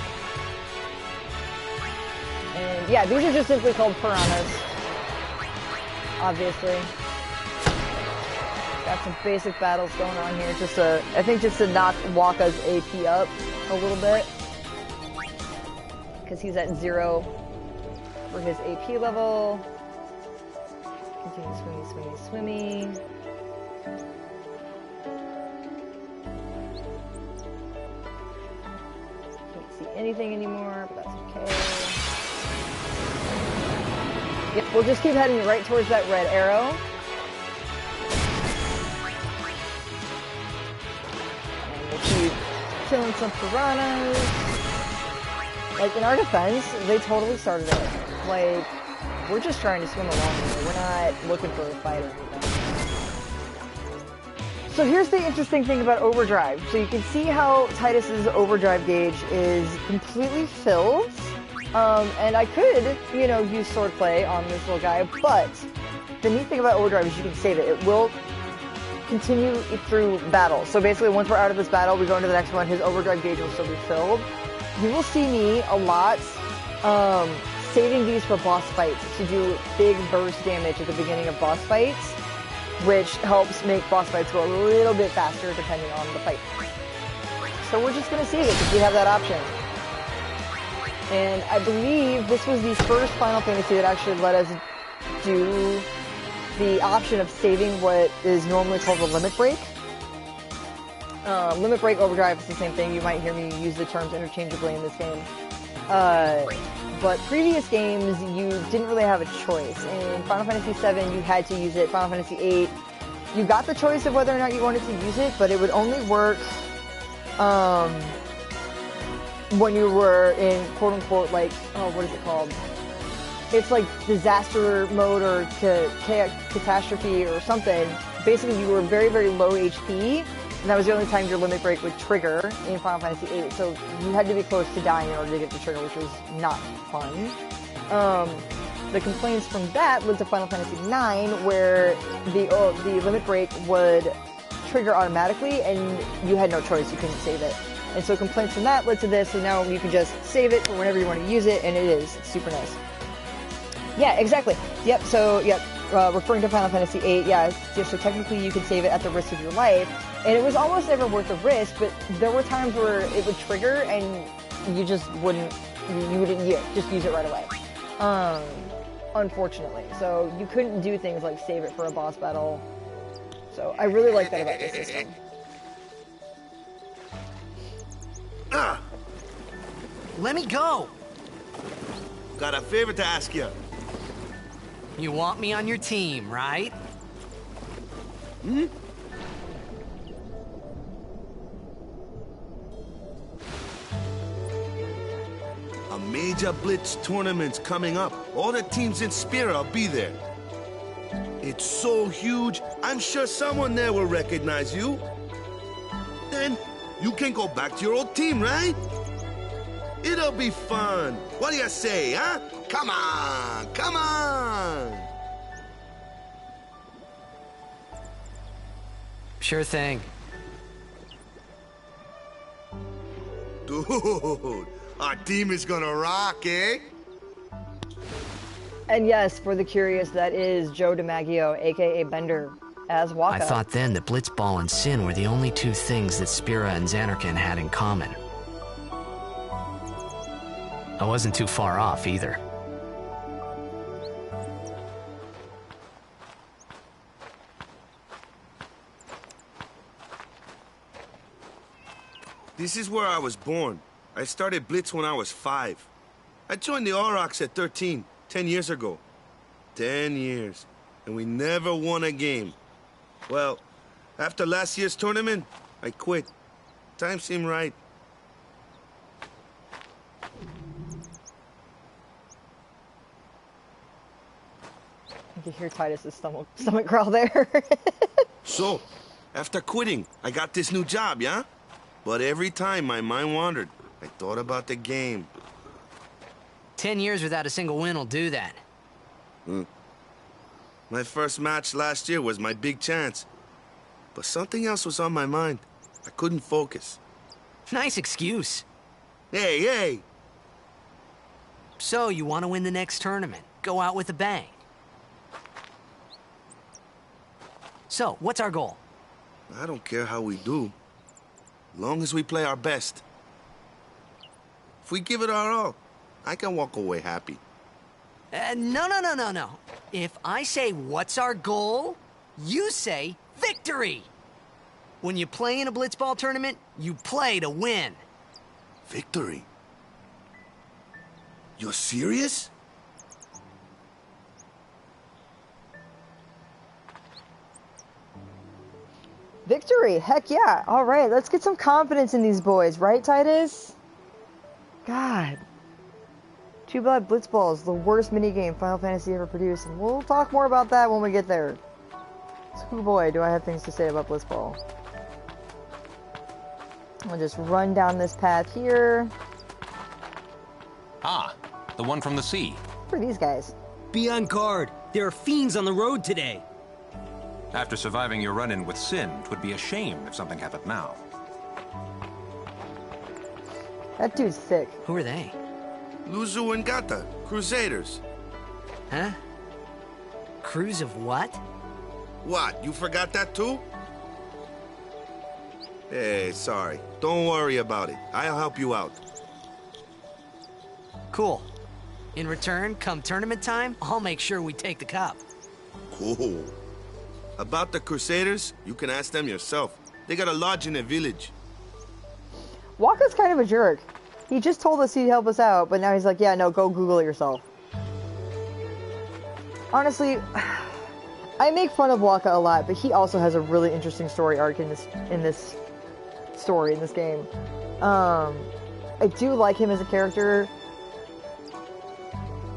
[SPEAKER 1] And yeah, these are just simply called piranhas. Obviously. Got some basic battles going on here, I think just to knock Wakka's AP up a little bit. Because he's at 0 for his AP level. Continue swimmy. Can't see anything anymore, but that's okay. Yep, we'll just keep heading right towards that red arrow. Keep killing some piranhas. Like, in our defense, they totally started it. Like, we're just trying to swim along here. We're not looking for a fight or anything. So here's the interesting thing about overdrive. So you can see how Tidus's overdrive gauge is completely filled. And I could, use swordplay on this little guy, but the neat thing about overdrive is you can save it. It will continue through battle. So basically, once we're out of this battle, we go into the next one, his overdrive gauge will still be filled. You will see me a lot saving these for boss fights to do big burst damage at the beginning of boss fights, which helps make boss fights go a little bit faster depending on the fight. So we're just going to save it because we have that option. And I believe this was the first Final Fantasy that actually let us do the option of saving what is normally called a limit break. Limit break, overdrive is the same thing. You might hear me use the terms interchangeably in this game. But previous games, you didn't really have a choice. In Final Fantasy VII, you had to use it. Final Fantasy VIII, you got the choice of whether or not you wanted to use it, but it would only work when you were in quote unquote like, oh, what is it called? It's like disaster mode or catastrophe or something. Basically, you were very, very low HP, and that was the only time your limit break would trigger in Final Fantasy VIII. So you had to be close to dying in order to get the trigger, which was not fun. The complaints from that led to Final Fantasy IX, where the limit break would trigger automatically, and you had no choice; you couldn't save it. And so complaints from that led to this, and now you can just save it for whenever you want to use it, and it is super nice. Yeah, exactly. Yep. So, yep. Referring to Final Fantasy VIII, yeah. So technically, you could save it at the risk of your life, and it was almost never worth the risk. But there were times where it would trigger, and you just wouldn't. You wouldn't just use it right away. Unfortunately, so you couldn't do things like save it for a boss battle. So I really like that about this system.
[SPEAKER 3] Let me go!
[SPEAKER 5] Got a favor to ask you.
[SPEAKER 3] You want me on your team, right?
[SPEAKER 5] A major Blitz tournament's coming up. All the teams in Spira will be there. It's so huge, I'm sure someone there will recognize you. Then you can go back to your old team, right? It'll be fun. What do you say, huh? Come on, come on!
[SPEAKER 3] Sure thing.
[SPEAKER 5] Dude, our team is gonna rock, eh?
[SPEAKER 1] And yes, for the curious, that is Joe DiMaggio, aka Bender, as Wakka.
[SPEAKER 3] I thought then that Blitzball and Sin were the only two things that Spira and Zanarkand had in common. I wasn't too far off either.
[SPEAKER 5] This is where I was born. I started Blitz when I was 5. I joined the Aurochs at 13, 10 years ago. 10 years, and we never won a game. Well, after last year's tournament, I quit. Time seemed right.
[SPEAKER 1] You can hear Titus's stomach growl there.
[SPEAKER 5] So, after quitting, I got this new job, yeah? But every time my mind wandered, I thought about the game.
[SPEAKER 3] 10 years without a single win will do that.
[SPEAKER 5] My first match last year was my big chance. But something else was on my mind. I couldn't focus.
[SPEAKER 3] Nice excuse.
[SPEAKER 5] Hey, hey!
[SPEAKER 3] So, you want to win the next tournament? Go out with a bang. So, what's our goal?
[SPEAKER 5] I don't care how we do. Long as we play our best. If we give it our all, I can walk away happy.
[SPEAKER 3] No. If I say, what's our goal? You say, victory! When you play in a Blitzball tournament, you play to win.
[SPEAKER 5] Victory? You're serious?
[SPEAKER 1] Victory! Heck yeah! Alright, let's get some confidence in these boys, right, Titus? God. Too bad Blitzball is the worst minigame Final Fantasy ever produced, and we'll talk more about that when we get there. So boy, do I have things to say about Blitzball. I'll just run down this path here.
[SPEAKER 6] Ah, the one from the sea.
[SPEAKER 1] For these guys.
[SPEAKER 7] Be on guard. There are fiends on the road today.
[SPEAKER 6] After surviving your run-in with Sin, it would be a shame if something happened now.
[SPEAKER 1] That dude's thick.
[SPEAKER 3] Who are they?
[SPEAKER 5] Luzu and Gata, Crusaders.
[SPEAKER 3] Huh? Crews of what?
[SPEAKER 5] What, you forgot that too? Hey, sorry. Don't worry about it. I'll help you out.
[SPEAKER 3] Cool. In return, come tournament time, I'll make sure we take the cup.
[SPEAKER 5] Cool. About the Crusaders, you can ask them yourself. They got a lodge in a village.
[SPEAKER 1] Wakka's kind of a jerk. He just told us he'd help us out, but now he's like, yeah, no, go Google it yourself. Honestly, I make fun of Wakka a lot, but he also has a really interesting story arc in this game. I do like him as a character,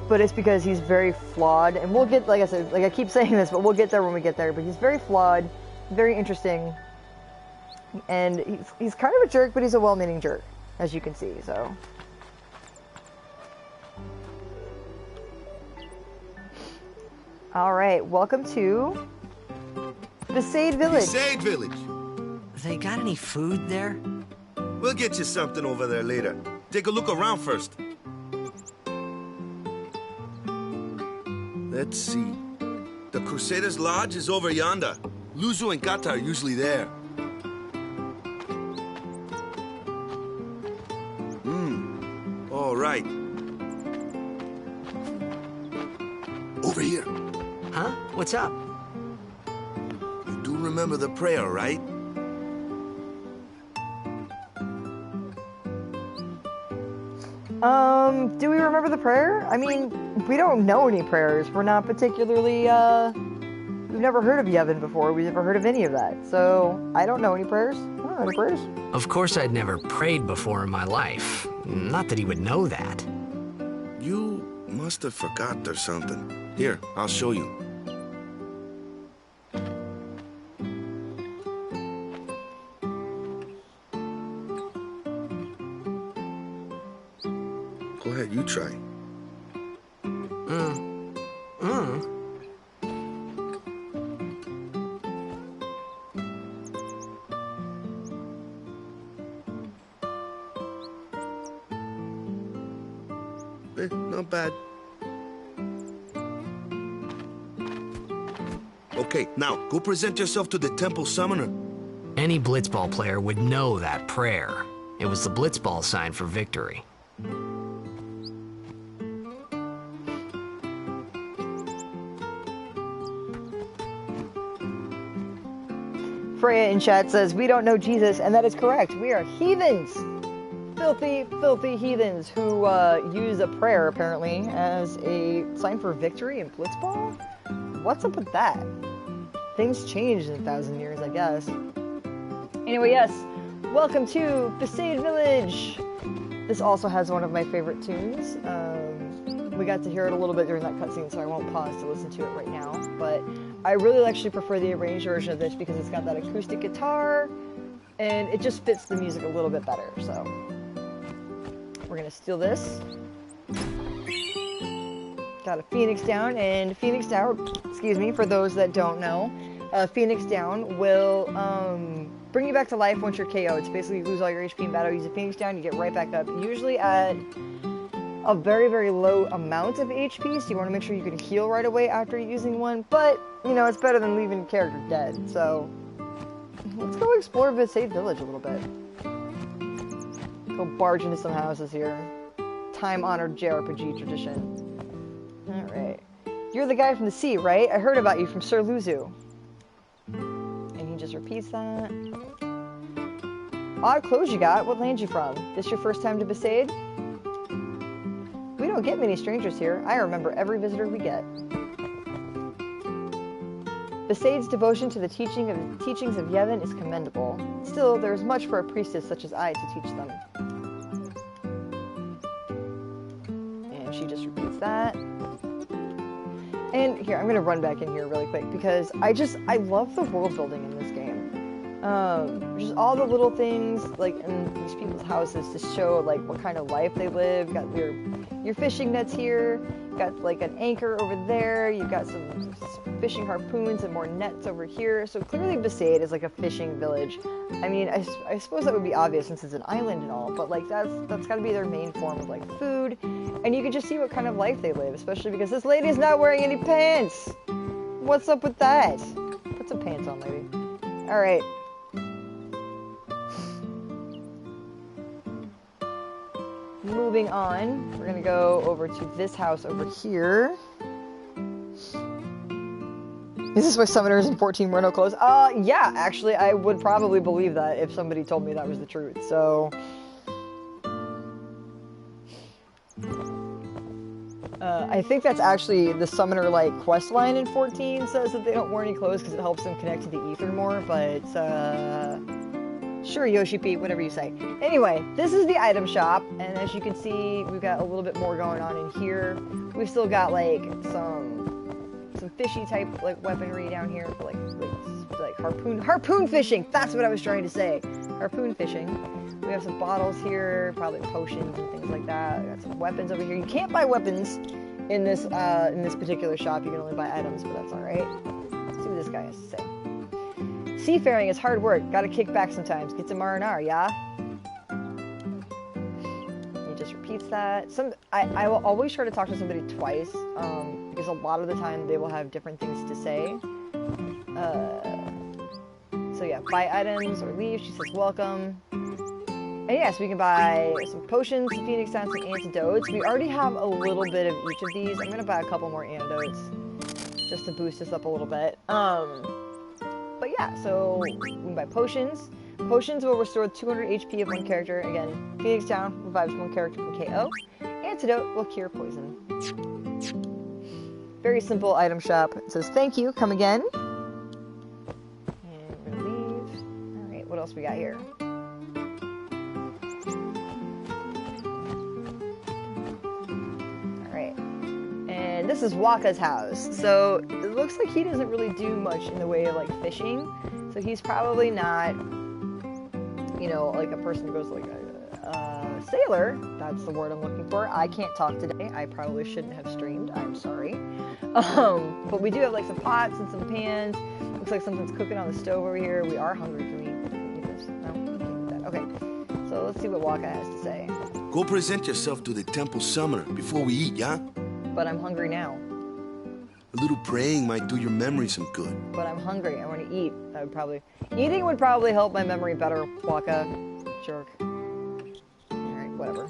[SPEAKER 1] but it's because he's very flawed, and we'll get, like I said, like I keep saying this, but we'll get there when we get there, but he's very flawed, very interesting, and he's kind of a jerk, but he's a well-meaning jerk, as you can see, so. Alright, welcome to Besaid Village.
[SPEAKER 5] Besaid Village.
[SPEAKER 3] They got any food there?
[SPEAKER 5] We'll get you something over there later. Take a look around first. Let's see. The Crusaders' Lodge is over yonder. Luzu and Kata are usually there. All right. Over here.
[SPEAKER 3] Huh? What's up?
[SPEAKER 5] You do remember the prayer, right?
[SPEAKER 1] Do we remember the prayer? I mean, we don't know any prayers. We're not particularly, we've never heard of Yevon before. We've never heard of any of that. So, I don't know any prayers. I don't know any prayers.
[SPEAKER 3] Of course I'd never prayed before in my life. Not that he would know that.
[SPEAKER 5] You must have forgot or something. Here, I'll show you. Go ahead, you try. Not bad. Okay, now, go present yourself to the temple summoner.
[SPEAKER 3] Any blitzball player would know that prayer. It was the blitzball sign for victory.
[SPEAKER 1] Freya in chat says, we don't know Jesus, and that is correct. We are heathens. Filthy, filthy heathens who use a prayer, apparently, as a sign for victory in blitzball? What's up with that? Things changed in 1,000 years, I guess. Anyway, yes, welcome to Besaid Village. This also has one of my favorite tunes. We got to hear it a little bit during that cutscene, so I won't pause to listen to it right now. But I really actually prefer the arranged version of this because it's got that acoustic guitar, and it just fits the music a little bit better, so. We're gonna steal this. Got a Phoenix Down, and Phoenix Down, excuse me, for those that don't know, Phoenix Down will bring you back to life once you're KO'd. It's basically you lose all your HP in battle, use a Phoenix Down, you get right back up, usually at a very, very low amount of HP, so you want to make sure you can heal right away after using one, but, you know, it's better than leaving your character dead, so let's go explore Besaid Village a little bit. Go barge into some houses here. Time-honored JRPG tradition. Alright. You're the guy from the sea, right? I heard about you from Sir Luzu. And he just repeats that. Odd clothes you got. What land you from? This your first time to Besaid? We don't get many strangers here. I remember every visitor we get. Besaid's devotion to the teachings of Yevon is commendable. Still, there is much for a priestess such as I to teach them. And she just repeats that. And here, I'm gonna run back in here really quick because I love the world building in this game. Just all the little things like in these people's houses to show like what kind of life they live. You got your fishing nets here. You got like an anchor over there. You got some fishing harpoons and more nets over here. So clearly Besaid is like a fishing village. I mean, I suppose that would be obvious since it's an island and all, but like that's got to be their main form of like food. And you can just see what kind of life they live, especially because this lady's not wearing any pants. What's up with that? Put some pants on, lady. All right. Moving on, we're gonna go over to this house over here. Is this why Summoners in 14 wear no clothes? Yeah, actually, I would probably believe that if somebody told me that was the truth, so... I think that's actually the Summoner, like, quest line in 14 says that they don't wear any clothes because it helps them connect to the ether more, but, Sure, Yoshi P, whatever you say. Anyway, this is the item shop, and as you can see, we've got a little bit more going on in here. We've still got like some fishy type like weaponry down here for like harpoon fishing. That's what I was trying to say. Harpoon fishing. We have some bottles here, probably potions and things like that. We got some weapons over here. You can't buy weapons in this particular shop. You can only buy items, but that's all right. Let's see what this guy has to say. Seafaring is hard work. Gotta kick back sometimes. Get some R&R, yeah? He just repeats that. I will always try to talk to somebody twice, because a lot of the time they will have different things to say. So yeah, buy items or leave. She says welcome. And yes, we can buy some potions, some Phoenix Downs, some antidotes. We already have a little bit of each of these. I'm gonna buy a couple more antidotes just to boost us up a little bit. But yeah, so we can buy potions. Potions will restore 200 HP of one character. Again, Phoenix Down revives one character from KO. Antidote will cure poison. Very simple item shop. It says thank you, come again. And we're gonna leave. Alright, what else we got here? Alright. And this is Wakka's house. So it looks like he doesn't really do much in the way of like fishing. So he's probably not, you know, like a person who goes like a sailor. That's the word I'm looking for. I can't talk today. I probably shouldn't have streamed. I'm sorry. But we do have like some pots and some pans. Looks like something's cooking on the stove over here. We are hungry. Can we eat this? No, we can't eat that. Okay. So let's see what Wakka has to say.
[SPEAKER 5] Go present yourself to the Temple Summoner before we eat, yeah?
[SPEAKER 1] But I'm hungry now.
[SPEAKER 5] A little praying might do your memory some good.
[SPEAKER 1] But I'm hungry. I want to eat. That would probably... Eating would probably help my memory better, Wakka. Jerk. Alright, whatever.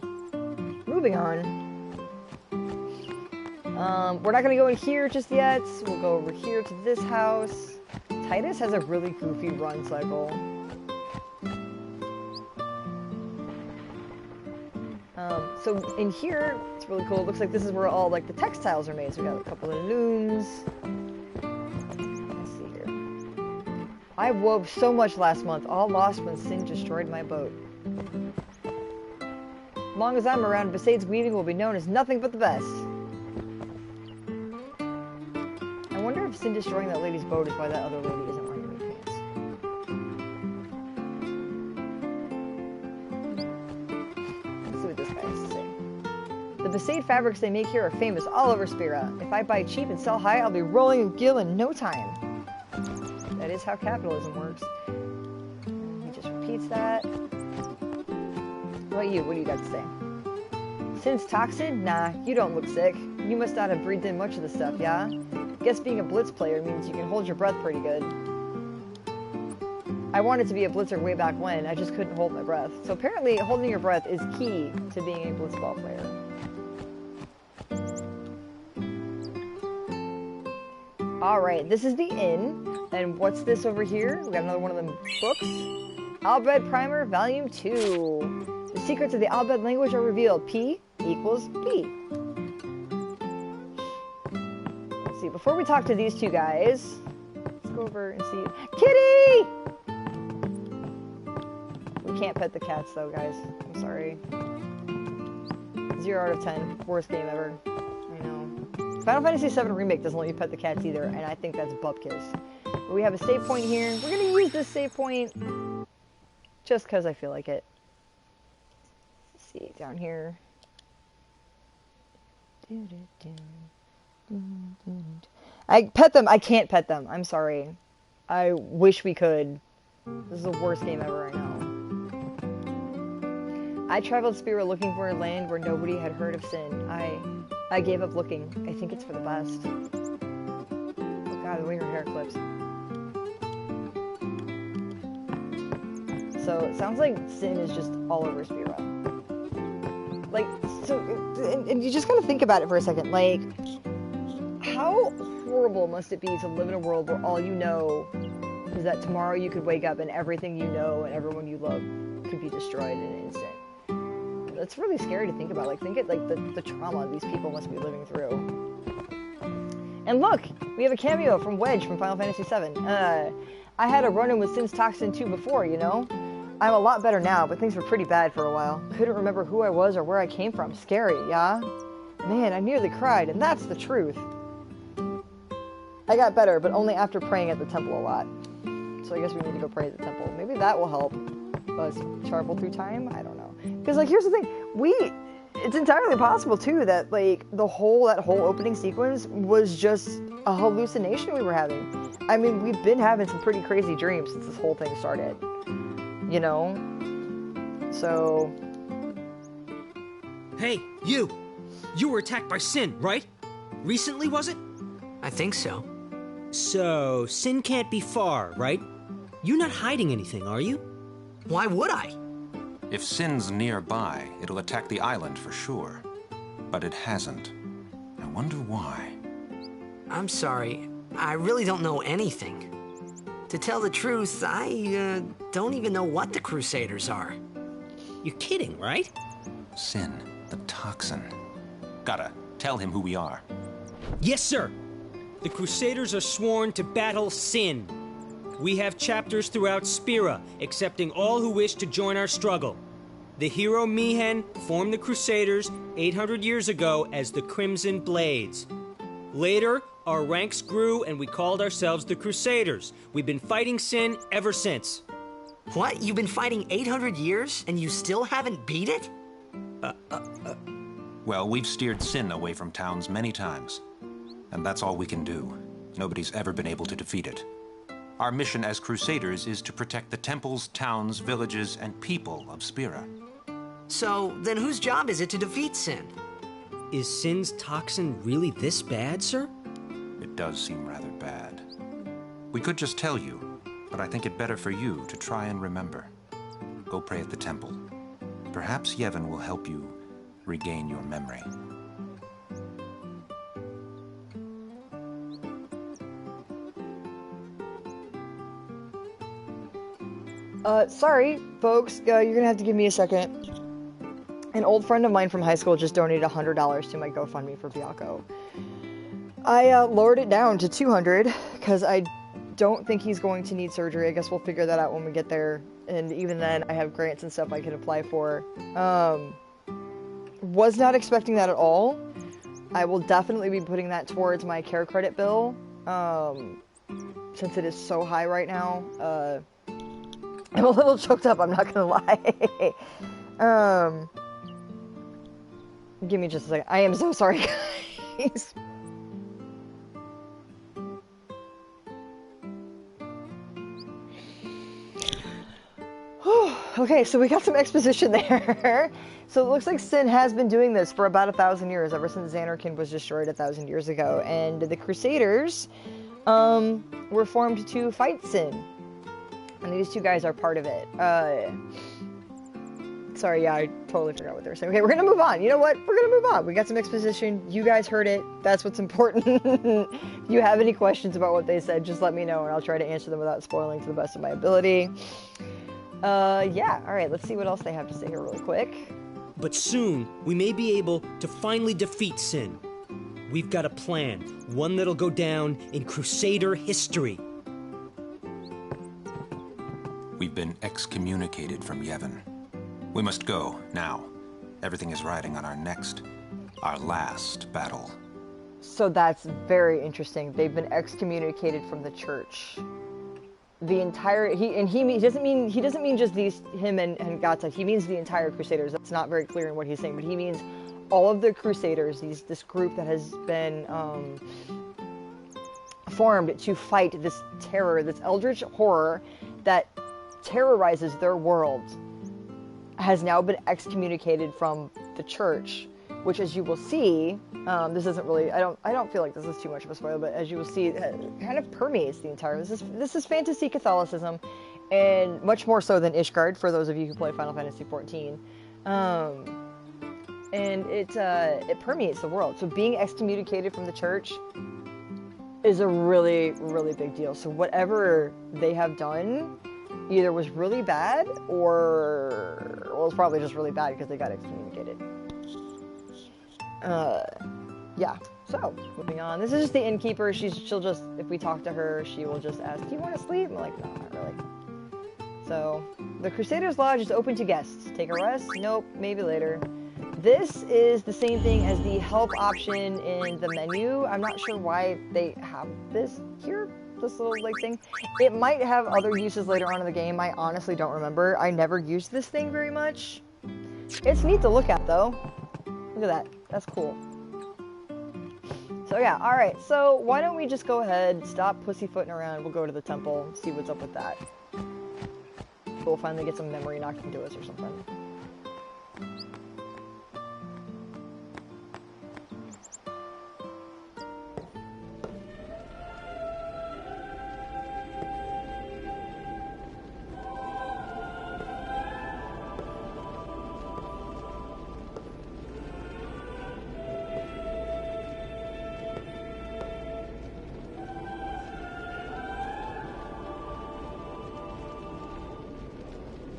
[SPEAKER 1] Moving on. We're not going to go in here just yet. We'll go over here to this house. Titus has a really goofy run cycle. So in here, it's really cool. It looks like this is where all like the textiles are made. So we got a couple of looms. Let's see here. I wove so much last month, all lost when Sin destroyed my boat. As long as I'm around, Besaid's weaving will be known as nothing but the best. I wonder if Sin destroying that lady's boat is why that other lady isn't wearing any pants. Let's see what this guy has to say. The Besaid fabrics they make here are famous all over Spira. If I buy cheap and sell high, I'll be rolling in gil in no time. That is how capitalism works. He just repeats that. What about you? What do you got to say? Since toxin? Nah, you don't look sick. You must not have breathed in much of the stuff, yeah? Guess being a Blitz player means you can hold your breath pretty good. I wanted to be a Blitzer way back when, I just couldn't hold my breath. So apparently holding your breath is key to being a Blitzball player. Alright, this is the inn. And what's this over here? We got another one of them books. Albed Primer, Volume 2. The secrets of the Albed language are revealed. P equals B. Let's see, before we talk to these two guys, let's go over and see. Kitty! We can't pet the cats though, guys. I'm sorry. 0 out of 10. Worst game ever. I know. Final Fantasy VII Remake doesn't let you pet the cats either, and I think that's bupkis. But we have a save point here. We're going to use this save point just because I feel like it. Let's see, down here. I pet them. I can't pet them. I'm sorry. I wish we could. This is the worst game ever, I know. I traveled Spira looking for a land where nobody had heard of Sin. I gave up looking. I think it's for the best. Oh god, the way her hair clips. So, it sounds like Sin is just all over Spira. Like, so, and you just gotta think about it for a second. Like, how horrible must it be to live in a world where all you know is that tomorrow you could wake up and everything you know and everyone you love could be destroyed in an instant? It's really scary to think about. Like, think it like the trauma these people must be living through. And look, we have a cameo from Wedge from Final Fantasy VII. I had a run-in with Sin's Toxin 2 before, you know? I'm a lot better now, but things were pretty bad for a while. Couldn't remember who I was or where I came from. Scary, yeah? Man, I nearly cried, and that's the truth. I got better, but only after praying at the temple a lot. So I guess we need to go pray at the temple. Maybe that will help us travel through time? I don't know. Because, like, here's the thing. It's entirely possible, too, that, like, that whole opening sequence was just a hallucination we were having. I mean, we've been having some pretty crazy dreams since this whole thing started. You know? So...
[SPEAKER 7] Hey, you! You were attacked by Sin, right? Recently, was it?
[SPEAKER 3] I think so.
[SPEAKER 7] So, Sin can't be far, right? You're not hiding anything, are you?
[SPEAKER 3] Why would I?
[SPEAKER 6] If Sin's nearby, it'll attack the island for sure. But it hasn't. I wonder why.
[SPEAKER 3] I'm sorry. I really don't know anything. To tell the truth, I don't even know what the Crusaders are.
[SPEAKER 7] You're kidding, right?
[SPEAKER 6] Sin, the toxin. Gotta tell him who we are.
[SPEAKER 7] Yes, sir! The Crusaders are sworn to battle Sin. We have chapters throughout Spira, accepting all who wish to join our struggle. The hero Mihen formed the Crusaders 800 years ago as the Crimson Blades. Later, our ranks grew and we called ourselves the Crusaders. We've been fighting Sin ever since.
[SPEAKER 3] What? You've been fighting 800 years and you still haven't beat it?
[SPEAKER 6] Well, we've steered Sin away from towns many times. And that's all we can do. Nobody's ever been able to defeat it. Our mission as Crusaders is to protect the temples, towns, villages, and people of Spira.
[SPEAKER 3] So, then whose job is it to defeat Sin?
[SPEAKER 7] Is Sin's toxin really this bad, sir?
[SPEAKER 6] It does seem rather bad. We could just tell you, but I think it better for you to try and remember. Go pray at the temple. Perhaps Yevon will help you regain your memory.
[SPEAKER 1] Sorry, folks, you're gonna have to give me a second. An old friend of mine from high school just donated $100 to my GoFundMe for Byakko. I lowered it down to $200 because I don't think he's going to need surgery. I guess we'll figure that out when we get there. And even then, I have grants and stuff I can apply for. Was not expecting that at all. I will definitely be putting that towards my care credit bill. Since it is so high right now. I'm a little choked up, I'm not gonna lie. Give me just a second. I am so sorry, guys. Okay, so we got some exposition there. So it looks like Sin has been doing this for about 1,000 years, ever since Zanarkand was destroyed 1,000 years ago. And the Crusaders were formed to fight Sin. And these two guys are part of it. Sorry, yeah, I totally forgot what they were saying. Okay, we're gonna move on. You know what? We're gonna move on. We got some exposition. You guys heard it. That's what's important. If you have any questions about what they said, just let me know, and I'll try to answer them without spoiling to the best of my ability. Yeah, alright, let's see what else they have to say here really quick.
[SPEAKER 7] But soon, we may be able to finally defeat Sin. We've got a plan, one that'll go down in Crusader history.
[SPEAKER 6] We've been excommunicated from Yevon. We must go, now. Everything is riding on our last battle.
[SPEAKER 1] So that's very interesting. They've been excommunicated from the church. The entire, he doesn't mean just him and Gata. He means the entire Crusaders. That's not very clear in what he's saying, but he means all of the Crusaders, this group that has been formed to fight this terror, this eldritch horror that terrorizes their world, has now been excommunicated from the church, which, as you will see, this isn't really, I don't feel like this is too much of a spoiler, but as you will see, it kind of permeates the entire, this is fantasy Catholicism, and much more so than Ishgard, for those of you who play Final Fantasy XIV. And it permeates the world. So being excommunicated from the church is a really, really big deal. So whatever they have done either was really bad or well, it's probably just really bad because they got excommunicated. Yeah. So moving on. This is just the innkeeper. She'll just, if we talk to her, she will just ask, "Do you want to sleep?" I'm like, "No, not really." So, the Crusaders Lodge is open to guests. Take a rest? Nope, maybe later. This is the same thing as the help option in the menu. I'm not sure why they have this here, this little like thing. It might have other uses later on in the game. I honestly don't remember. I never used this thing very much. It's neat to look at though. Look at that. That's cool. So yeah, alright. So why don't we just go ahead, stop pussyfooting around. We'll go to the temple, see what's up with that. We'll finally get some memory knocked into us or something.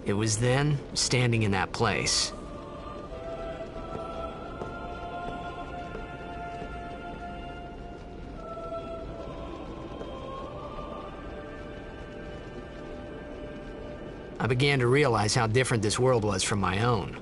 [SPEAKER 3] It was then, standing in that place, I began to realize how different this world was from my own.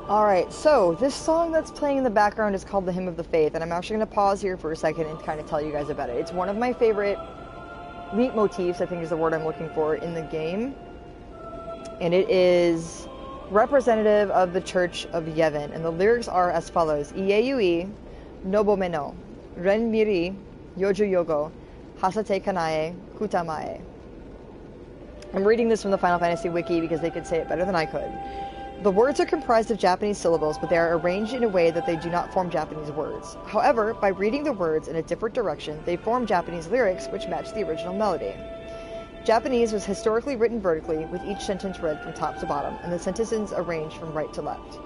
[SPEAKER 1] Alright, so this song that's playing in the background is called The Hymn of the Faith, and I'm actually going to pause here for a second and kind of tell you guys about it. It's one of my favorite leitmotifs, I think is the word I'm looking for, in the game. And it is representative of the Church of Yevon, and the lyrics are as follows. Ieui, Nobomeno, Ren Miri, Yoju Yogo, Hasate Kanae, Kutamae. I'm reading this from the Final Fantasy Wiki because they could say it better than I could. The words are comprised of Japanese syllables, but they are arranged in a way that they do not form Japanese words. However, by reading the words in a different direction, they form Japanese lyrics which match the original melody. Japanese was historically written vertically, with each sentence read from top to bottom, and the sentences arranged from right to left.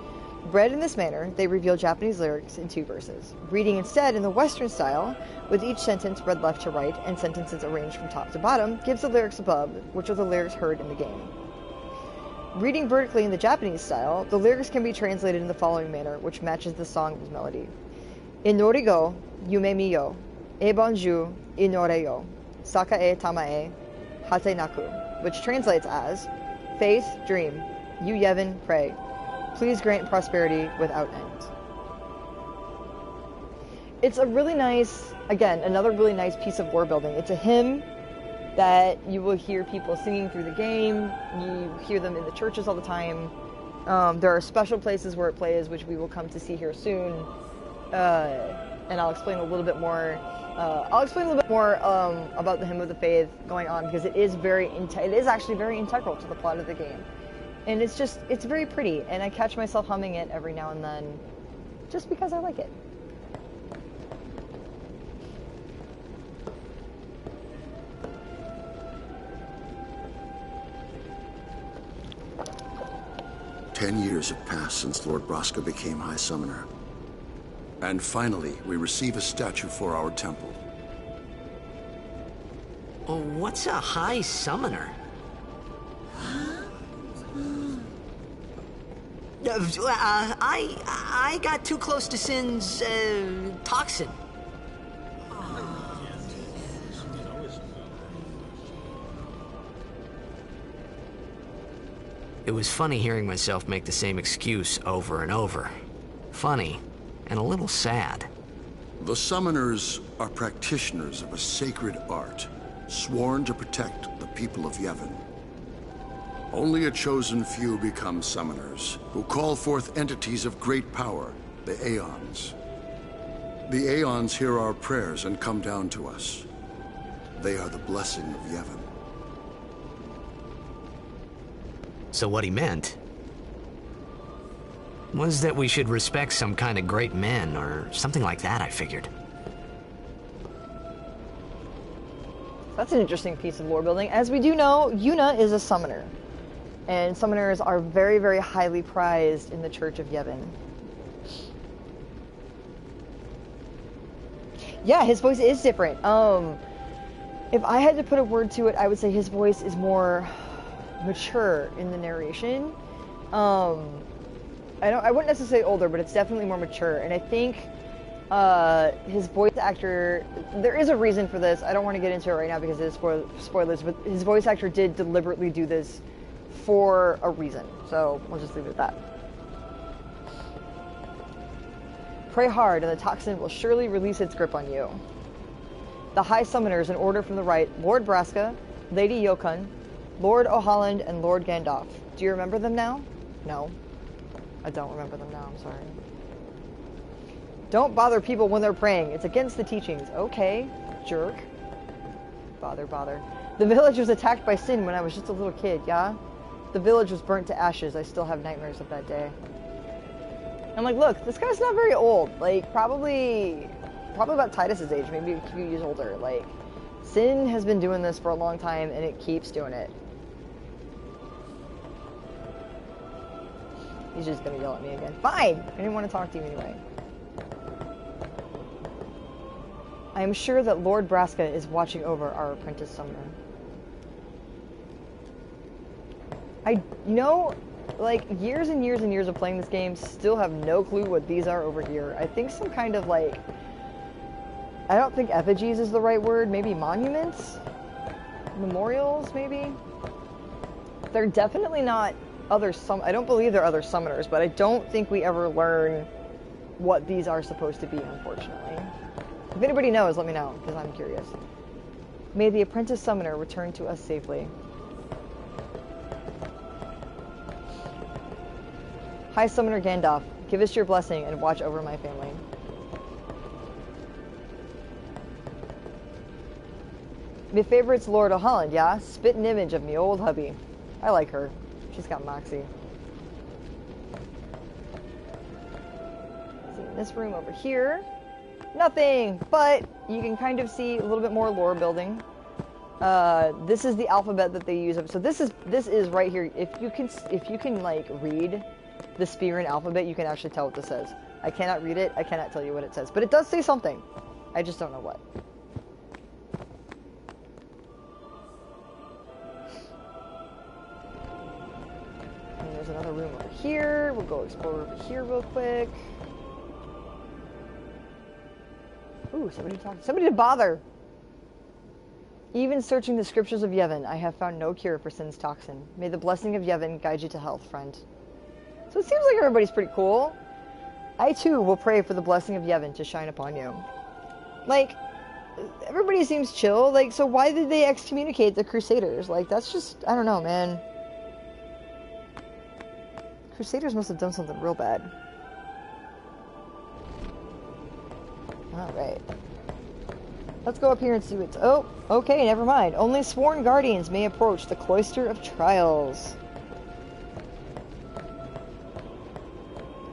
[SPEAKER 1] Read in this manner, they reveal Japanese lyrics in 2 verses. Reading instead in the Western style, with each sentence read left to right and sentences arranged from top to bottom, gives the lyrics above, which are the lyrics heard in the game. Reading vertically in the Japanese style, the lyrics can be translated in the following manner, which matches the song's melody. Inorigo, yume miyo, ebonju, inoreyo, sakae tamae, hate naku, which translates as, faith, dream, you Yevon, pray, please grant prosperity without end. It's a really nice, again, another really nice piece of lore building. It's a hymn that you will hear people singing through the game. You hear them in the churches all the time. There are special places where it plays, which we will come to see here soon. And I'll explain a little bit more. About the Hymn of the Faith going on, because it is actually very integral to the plot of the game. And it's very pretty, and I catch myself humming it every now and then, just because I like it.
[SPEAKER 8] Ten years have passed since Lord Braska became High Summoner. And finally, we receive a statue for our temple.
[SPEAKER 3] Oh, what's a High Summoner? I got too close to Sin's toxin. It was funny hearing myself make the same excuse over and over. Funny, and a little sad.
[SPEAKER 8] The Summoners are practitioners of a sacred art, sworn to protect the people of Yevon. Only a chosen few become Summoners, who call forth entities of great power, the Aeons. The Aeons hear our prayers and come down to us. They are the blessing of Yevon.
[SPEAKER 3] So what he meant was that we should respect some kind of great men, or something like that, I figured.
[SPEAKER 1] That's an interesting piece of lore building. As we do know, Yuna is a summoner. And summoners are very, very highly prized in the Church of Yevon. Yeah, his voice is different. If I had to put a word to it, I would say his voice is more mature in the narration. I wouldn't necessarily say older, but it's definitely more mature. And I think his voice actor, there is a reason for this. I don't want to get into it right now because it is spoilers, but his voice actor did deliberately do this for a reason. So we'll just leave it at that. Pray hard, and the toxin will surely release its grip on you. The High Summoners in order from the right: Lord Braska, Lady Yokun, Lord O'Holland, and Lord Gandalf. Do you remember them now? No. I don't remember them now, I'm sorry. Don't bother people when they're praying. It's against the teachings. Okay, jerk. Bother. The village was attacked by Sin when I was just a little kid, yeah? The village was burnt to ashes. I still have nightmares of that day. I'm like, look, this guy's not very old. Like, probably about Titus's age, maybe a few years older. Like, Sin has been doing this for a long time, and it keeps doing it. He's just gonna yell at me again. Fine! I didn't want to talk to you anyway. I am sure that Lord Braska is watching over our apprentice summoner. Like, years and years and years of playing this game, still have no clue what these are over here. I think some kind of, like, I don't think effigies is the right word. Maybe monuments? Memorials, maybe? They're definitely not I don't believe they're other summoners, but I don't think we ever learn what these are supposed to be, unfortunately. If anybody knows, let me know, because I'm curious. May the apprentice summoner return to us safely. High Summoner Gandalf, give us your blessing and watch over my family. My favorite's Lord O'Holland, yeah? Spittin' image of me old hubby. I like her. She's got moxie. See, in this room over here, nothing, but you can kind of see a little bit more lore building. This is the alphabet that they use. So this is right here. If you can like read the Spearin alphabet, you can actually tell what this says. I cannot read it. I cannot tell you what it says, but it does say something. I just don't know what. And there's another room over here. We'll go explore over here real quick. Ooh, somebody to bother. Even searching the scriptures of Yevon, I have found no cure for Sin's toxin. May the blessing of Yevon guide you to health, friend. So it seems like everybody's pretty cool. I too will pray for the blessing of Yevon to shine upon you. Like, everybody seems chill. Like, so why did they excommunicate the Crusaders? Like, that's just, I don't know, man. Crusaders must have done something real bad. Alright. Let's go up here and see what's... Oh, okay, never mind. Only sworn guardians may approach the Cloister of Trials.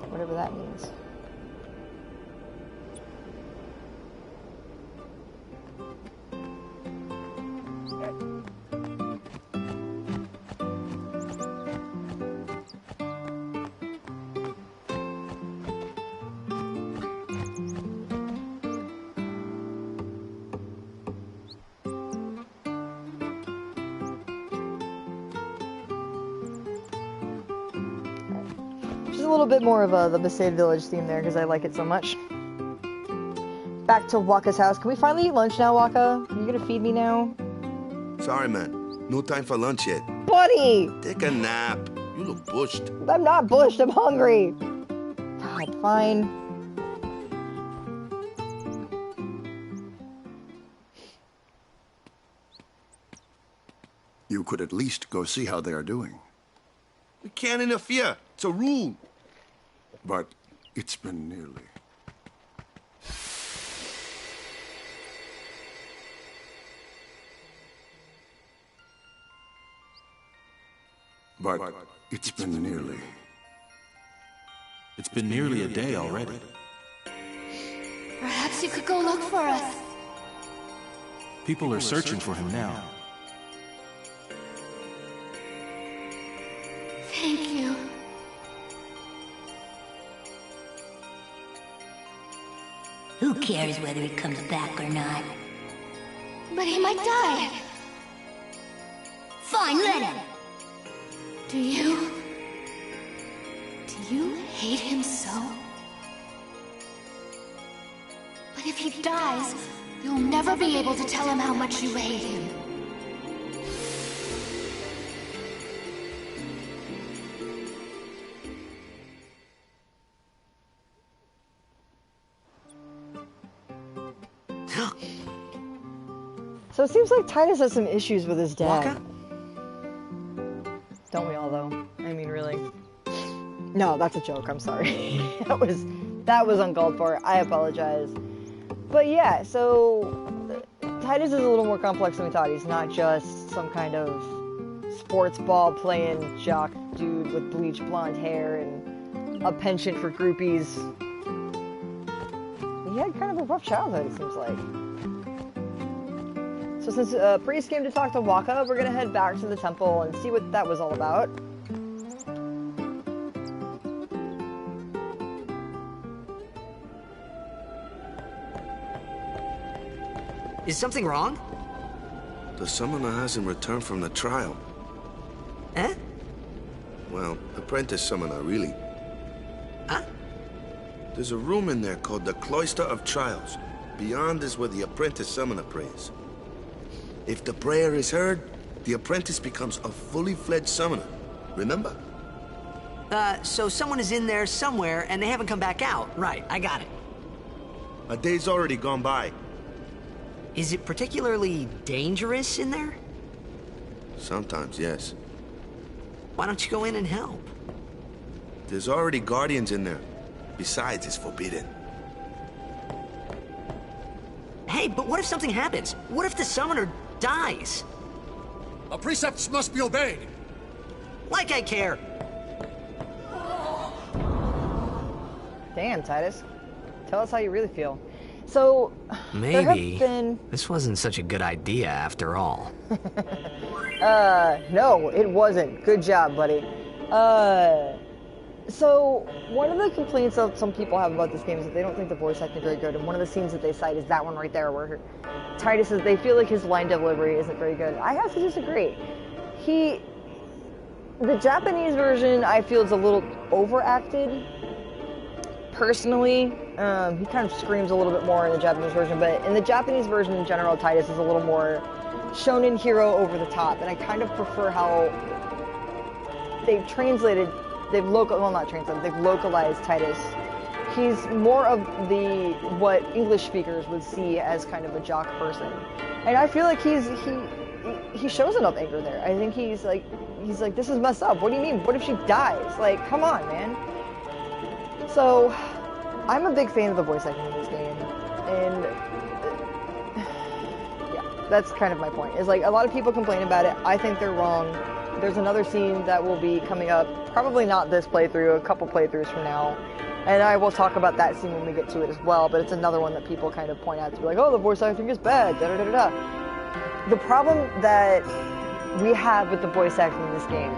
[SPEAKER 1] Whatever that means. A little bit more of the Besaid Village theme there because I like it so much. Back to Wakka's house. Can we finally eat lunch now, Wakka? Are you gonna feed me now?
[SPEAKER 5] Sorry, man. No time for lunch yet.
[SPEAKER 1] Buddy!
[SPEAKER 5] Take a nap. You look bushed.
[SPEAKER 1] I'm not bushed. I'm hungry. God, fine.
[SPEAKER 8] You could at least go see how they are doing.
[SPEAKER 5] We can't interfere. It's a rule.
[SPEAKER 8] But it's been nearly. But it's been nearly.
[SPEAKER 6] It's been nearly a day already.
[SPEAKER 9] Perhaps you could go look for us.
[SPEAKER 6] People are searching for him now.
[SPEAKER 9] Thank you.
[SPEAKER 10] Who cares whether he comes back or not?
[SPEAKER 9] But he might die.
[SPEAKER 10] Fine, let him.
[SPEAKER 9] Do you hate him so? But if he dies, you'll never be able to tell him how much you hate him.
[SPEAKER 1] So it seems like Tidus has some issues with his dad.
[SPEAKER 3] Waka?
[SPEAKER 1] Don't we all, though? I mean, really. No, that's a joke. I'm sorry. that was uncalled for. I apologize. But yeah, so Tidus is a little more complex than we thought. He's not just some kind of sports ball playing jock dude with bleached blonde hair and a penchant for groupies. He had kind of a rough childhood, it seems like. So since Priest came to talk to Waka, we're gonna head back to the temple and see what that was all about.
[SPEAKER 3] Is something wrong?
[SPEAKER 5] The summoner hasn't returned from the trial.
[SPEAKER 3] Eh?
[SPEAKER 5] Well, apprentice summoner, really.
[SPEAKER 3] Huh?
[SPEAKER 5] There's a room in there called the Cloister of Trials. Beyond is where the apprentice summoner prays. If the prayer is heard, the apprentice becomes a fully fledged summoner. Remember?
[SPEAKER 3] So someone is in there somewhere and they haven't come back out. Right, I got it.
[SPEAKER 5] A day's already gone by.
[SPEAKER 3] Is it particularly dangerous in there?
[SPEAKER 5] Sometimes, yes.
[SPEAKER 3] Why don't you go in and help?
[SPEAKER 5] There's already guardians in there. Besides, it's forbidden.
[SPEAKER 3] Hey, but what if something happens? What if the summoner dies?
[SPEAKER 4] The precepts must be obeyed.
[SPEAKER 3] Like I care.
[SPEAKER 1] Damn, Tidus. Tell us how you really feel. So,
[SPEAKER 3] maybe
[SPEAKER 1] there have been...
[SPEAKER 3] this wasn't such a good idea after all.
[SPEAKER 1] No, it wasn't. Good job, buddy. So, one of the complaints that some people have about this game is that they don't think the voice acting is very good, and one of the scenes that they cite is that one right there, where Tidus says they feel like his line delivery isn't very good. I have to disagree. The Japanese version, I feel, is a little overacted. Personally, he kind of screams a little bit more in the Japanese version, but in the Japanese version in general, Tidus is a little more shonen hero over the top, and I kind of prefer how they've localized Tidus. He's more of what English speakers would see as kind of a jock person, and I feel like he shows enough anger there. I think he's like, this is messed up. What do you mean? What if she dies? Like, come on, man. So, I'm a big fan of the voice acting in this game, and yeah, that's kind of my point. Is like, a lot of people complain about it. I think they're wrong. There's another scene that will be coming up, probably not this playthrough, a couple playthroughs from now, and I will talk about that scene when we get to it as well, but it's another one that people kind of point out to be like, oh, the voice acting is bad, da-da-da-da-da. The problem that we have with the voice acting in this game,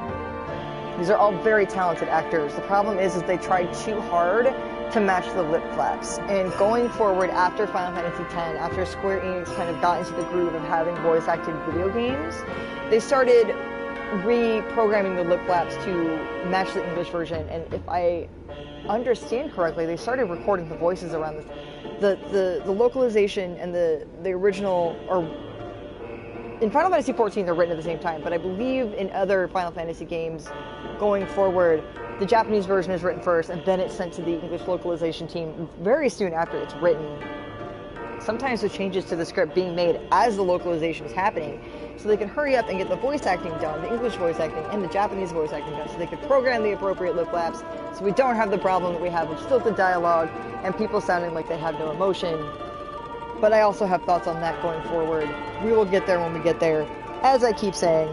[SPEAKER 1] these are all very talented actors. The problem is they tried too hard to match the lip flaps. And going forward after Final Fantasy X, after Square Enix kind of got into the groove of having voice-acted video games, they started reprogramming the lip flaps to match the English version. And if I understand correctly, they started recording the voices around this. The localization and the original, or in Final Fantasy XIV, they're written at the same time, but I believe in other Final Fantasy games going forward, the Japanese version is written first, and then it's sent to the English localization team very soon after it's written. Sometimes there's changes to the script being made as the localization is happening, so they can hurry up and get the voice acting done, the English voice acting and the Japanese voice acting done, so they can program the appropriate lip flaps, so we don't have the problem that we have with stilted dialogue and people sounding like they have no emotion. But I also have thoughts on that going forward. We will get there when we get there. As I keep saying,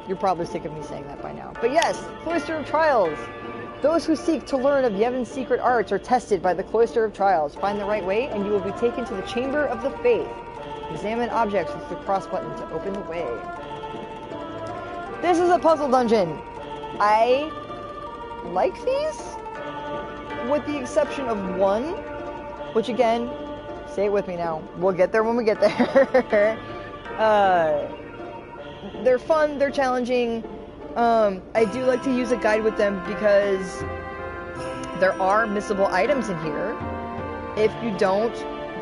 [SPEAKER 1] you're probably sick of me saying that by now. But yes, Cloister of Trials. Those who seek to learn of Yevon's secret arts are tested by the Cloister of Trials. Find the right way, and you will be taken to the Chamber of the Faith. Examine objects with the cross button to open the way. This is a puzzle dungeon. I like these, with the exception of one, which again, Say it with me now. We'll get there when we get there. They're fun, they're challenging. I do like to use a guide with them because there are missable items in here if you don't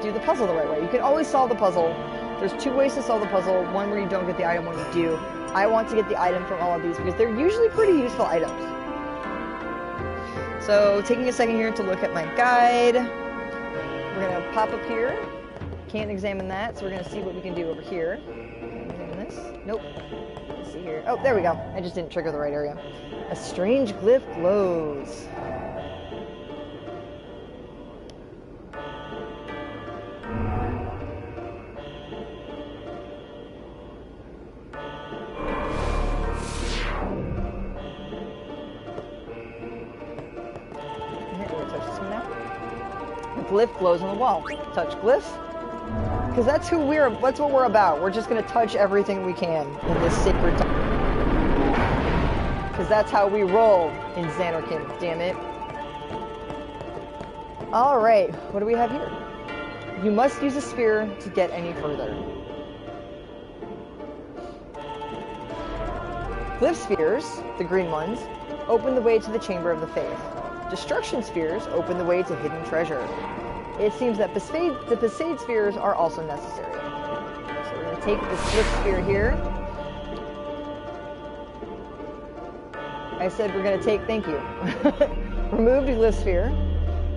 [SPEAKER 1] do the puzzle the right way. You can always solve the puzzle. There's two ways to solve the puzzle. One where you don't get the item, one you do. I want to get the item from all of these because they're usually pretty useful items. So, taking a second here to look at my guide. We're going to pop up here. Can't examine that, so we're going to see what we can do over here. Examine this. Nope. Let's see here. Oh, there we go. I just didn't trigger the right area. A strange glyph glows. Glyph glows on the wall. Touch glyph. Because that's what we're about. We're just going to touch everything we can in this sacred time. Because that's how we roll in Zanarkand, damn it. Alright, what do we have here? You must use a sphere to get any further. Glyph spheres, the green ones, open the way to the Chamber of the Faith. Destruction spheres open the way to hidden treasure. It seems that the Besaid spheres are also necessary. So we're going to take this glyph sphere here. I said we're going to take, thank you. Remove the glyph sphere.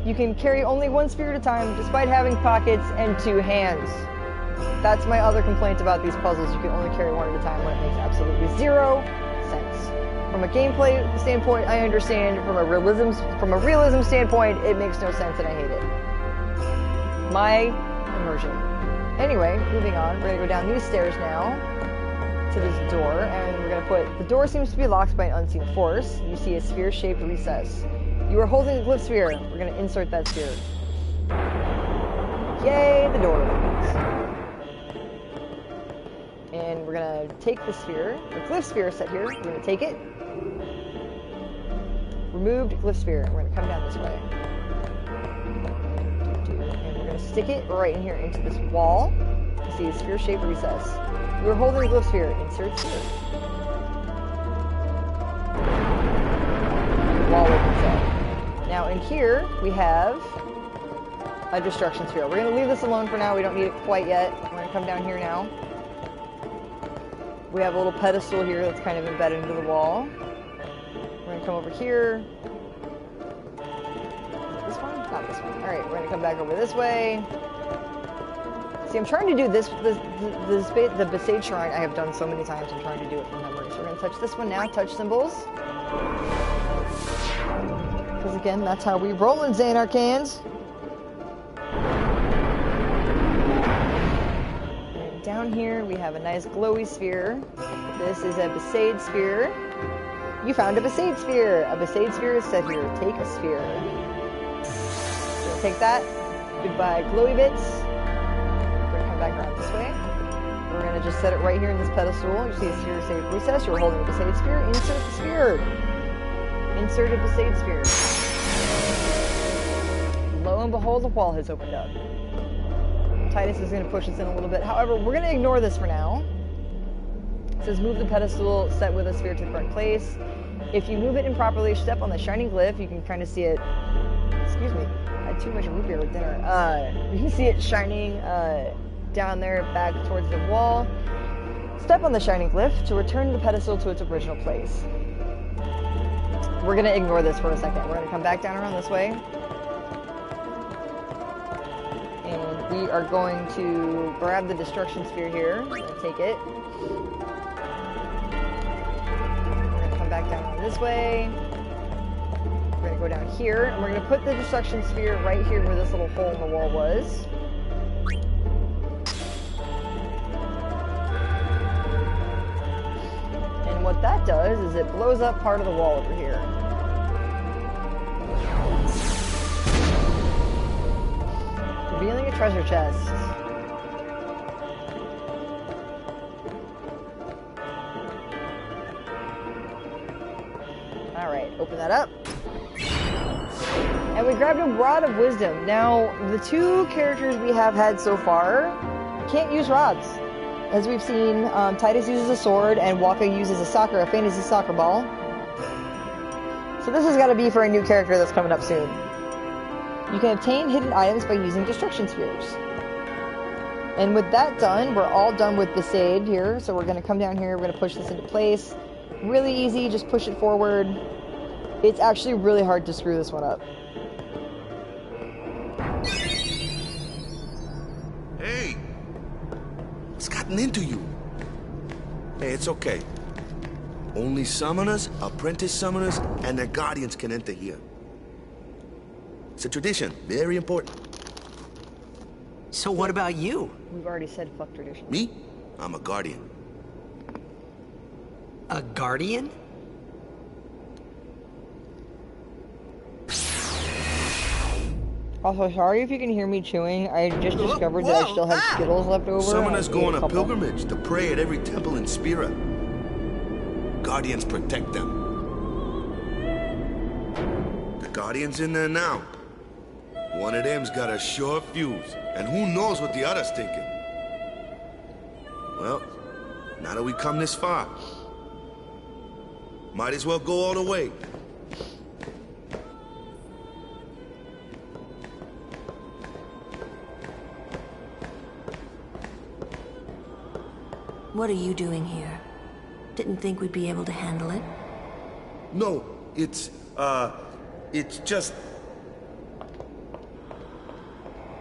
[SPEAKER 1] You can carry only one sphere at a time, despite having pockets and two hands. That's my other complaint about these puzzles. You can only carry one at a time when it makes absolutely zero sense. From a gameplay standpoint, I understand. From a realism standpoint, it makes no sense and I hate it. My immersion. Anyway, moving on. We're going to go down these stairs now to this door, and we're going to put... The door seems to be locked by an unseen force. You see a sphere-shaped recess. You are holding a glyph sphere. We're going to insert that sphere. Yay, the door opens. And we're going to take the sphere. The glyph sphere set here. We're going to take it. Removed glyph sphere. We're going to come down this way. Stick it right in here into this wall. You see a sphere-shaped recess. You're holding a glyph sphere. Insert sphere. The wall opens up. Now in here, we have a destruction sphere. We're going to leave this alone for now. We don't need it quite yet. We're going to come down here now. We have a little pedestal here that's kind of embedded into the wall. We're going to come over here. This one? Not this one. Alright, we're going to come back over this way. See, I'm trying to do the Besaid Shrine I have done so many times. I'm trying to do it from memory. So we're going to touch this one now. Touch symbols. Because again, that's how we roll in Zanarkand. And down here, we have a nice glowy sphere. This is a Besaid sphere. You found a Besaid sphere. A Besaid sphere is set here. Take a sphere. So take that. Goodbye, glowy bits. We're going to come back around this way. We're going to just set it right here in this pedestal. You see a sphere-shaped recess. You're holding a Besaid sphere. Insert the sphere. Insert a Besaid sphere. Lo and behold, the wall has opened up. Titus is going to push us in a little bit. However, we're going to ignore this for now. It says move the pedestal set with a sphere to the correct place. If you move it improperly, step on the shining glyph. You can kind of see it. Excuse me, I had too much root beer with dinner. You can see it shining down there back towards the wall. Step on the shining glyph to return the pedestal to its original place. We're going to ignore this for a second. We're going to come back down around this way. And we are going to grab the destruction sphere here. We're going to take it. We're going to come back down around this way. We're going to go down here. And we're going to put the destruction sphere right here where this little hole in the wall was. And what that does is it blows up part of the wall over here. Revealing a treasure chest. Alright, open that up. And we grabbed a Rod of Wisdom. Now, the two characters we have had so far can't use rods. As we've seen, Tidus uses a sword and Wakka uses a fantasy soccer ball. So this has got to be for a new character that's coming up soon. You can obtain hidden items by using destruction spheres. And with that done, we're all done with the Besaid here. So we're going to come down here, we're going to push this into place. Really easy, just push it forward. It's actually really hard to screw this one up.
[SPEAKER 5] Hey! What's gotten into you? Hey, it's okay. Only summoners, apprentice summoners, and their guardians can enter here. It's a tradition, very important.
[SPEAKER 3] So what about you?
[SPEAKER 1] We've already said fuck tradition.
[SPEAKER 5] Me? I'm a guardian.
[SPEAKER 3] A guardian?
[SPEAKER 1] Also, sorry if you can hear me chewing. I just discovered that I still have Skittles left over.
[SPEAKER 5] Summoners go on a pilgrimage to pray at every temple in Spira. Guardians protect them. The Guardian's in there now. One of them's got a sure fuse, and who knows what the other's thinking. Well, now that we come this far, might as well go all the way.
[SPEAKER 10] What are you doing here? Didn't think we'd be able to handle it.
[SPEAKER 5] No, it's just...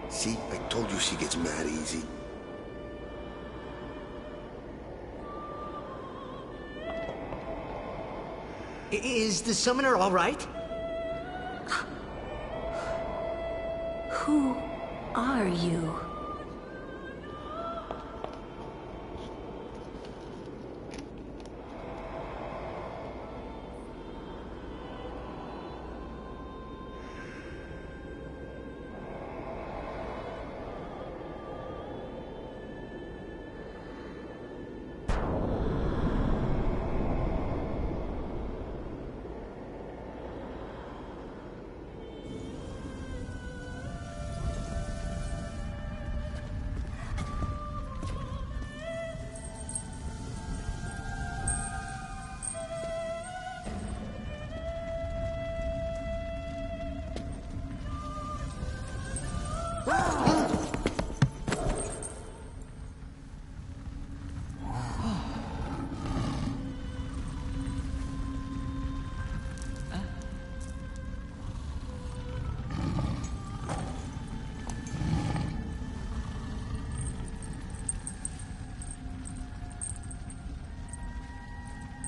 [SPEAKER 5] See, I told you she gets mad easy.
[SPEAKER 3] Is the summoner all right?
[SPEAKER 10] Who are you?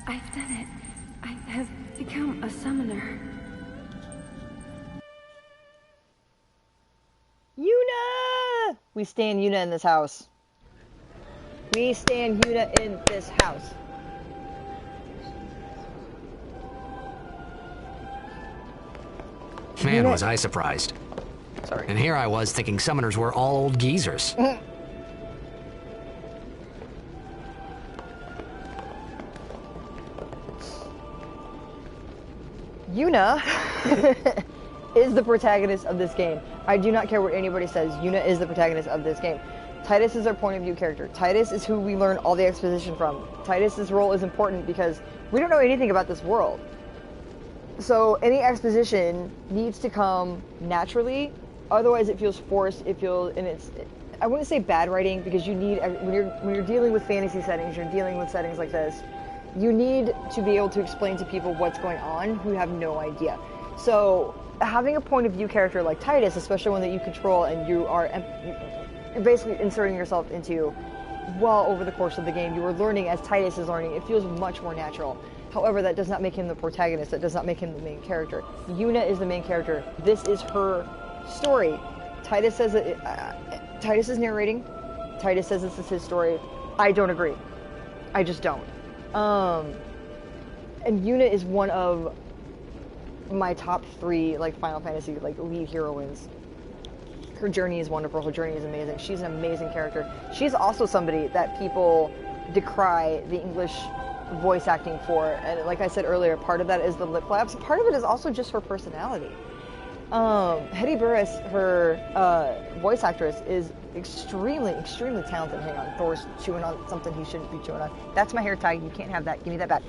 [SPEAKER 11] I've done it. I have become a summoner.
[SPEAKER 1] Yuna! We stand Yuna in this house. We stand Yuna in this house.
[SPEAKER 3] Man, was I surprised.
[SPEAKER 1] Sorry.
[SPEAKER 3] And here I was thinking summoners were all old geezers.
[SPEAKER 1] Yuna is the protagonist of this game. I do not care what anybody says. Yuna is the protagonist of this game. Tidus is our point of view character. Tidus is who we learn all the exposition from. Tidus's role is important because we don't know anything about this world. So any exposition needs to come naturally. Otherwise it feels forced. It feels, and it's, I wouldn't say bad writing, because you need, when you're dealing with fantasy settings, you're dealing with settings like this, you need to be able to explain to people what's going on who have no idea. So having a point of view character like Tidus, especially one that you control and you're basically inserting yourself into, well, over the course of the game, you are learning as Tidus is learning. It feels much more natural. However, that does not make him the protagonist. That does not make him the main character. Yuna is the main character. This is her story. Tidus says that Tidus is narrating. Tidus says this is his story. I don't agree. I just don't. And Yuna is one of my top 3 like Final Fantasy like lead heroines. Her journey is wonderful. Her journey is amazing. She's an amazing character. She's also somebody that people decry the English voice acting for, and like I said earlier, part of that is the lip flaps. Part of it is also just her personality. Hetty Burris, her voice actress, is extremely, extremely talented. Hang on, Thor's chewing on something he shouldn't be chewing on. That's my hair tie. You can't have that. Give me that back.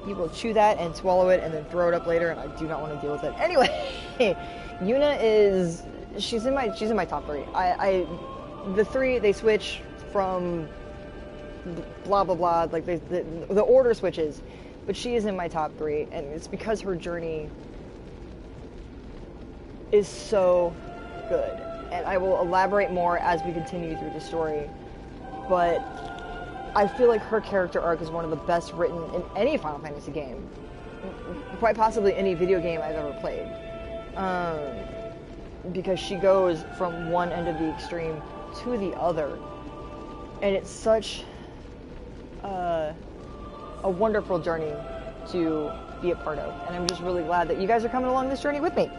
[SPEAKER 1] He will chew that and swallow it and then throw it up later, and I do not want to deal with it. Anyway, Yuna is she's in my top 3. The 3 they switch from blah blah blah, like the order switches, but she is in my top 3, and it's because her journey is so good, and I will elaborate more as we continue through the story, but I feel like her character arc is one of the best written in any Final Fantasy game, quite possibly any video game I've ever played, because she goes from one end of the extreme to the other, and it's such a wonderful journey to be a part of, and I'm just really glad that you guys are coming along this journey with me.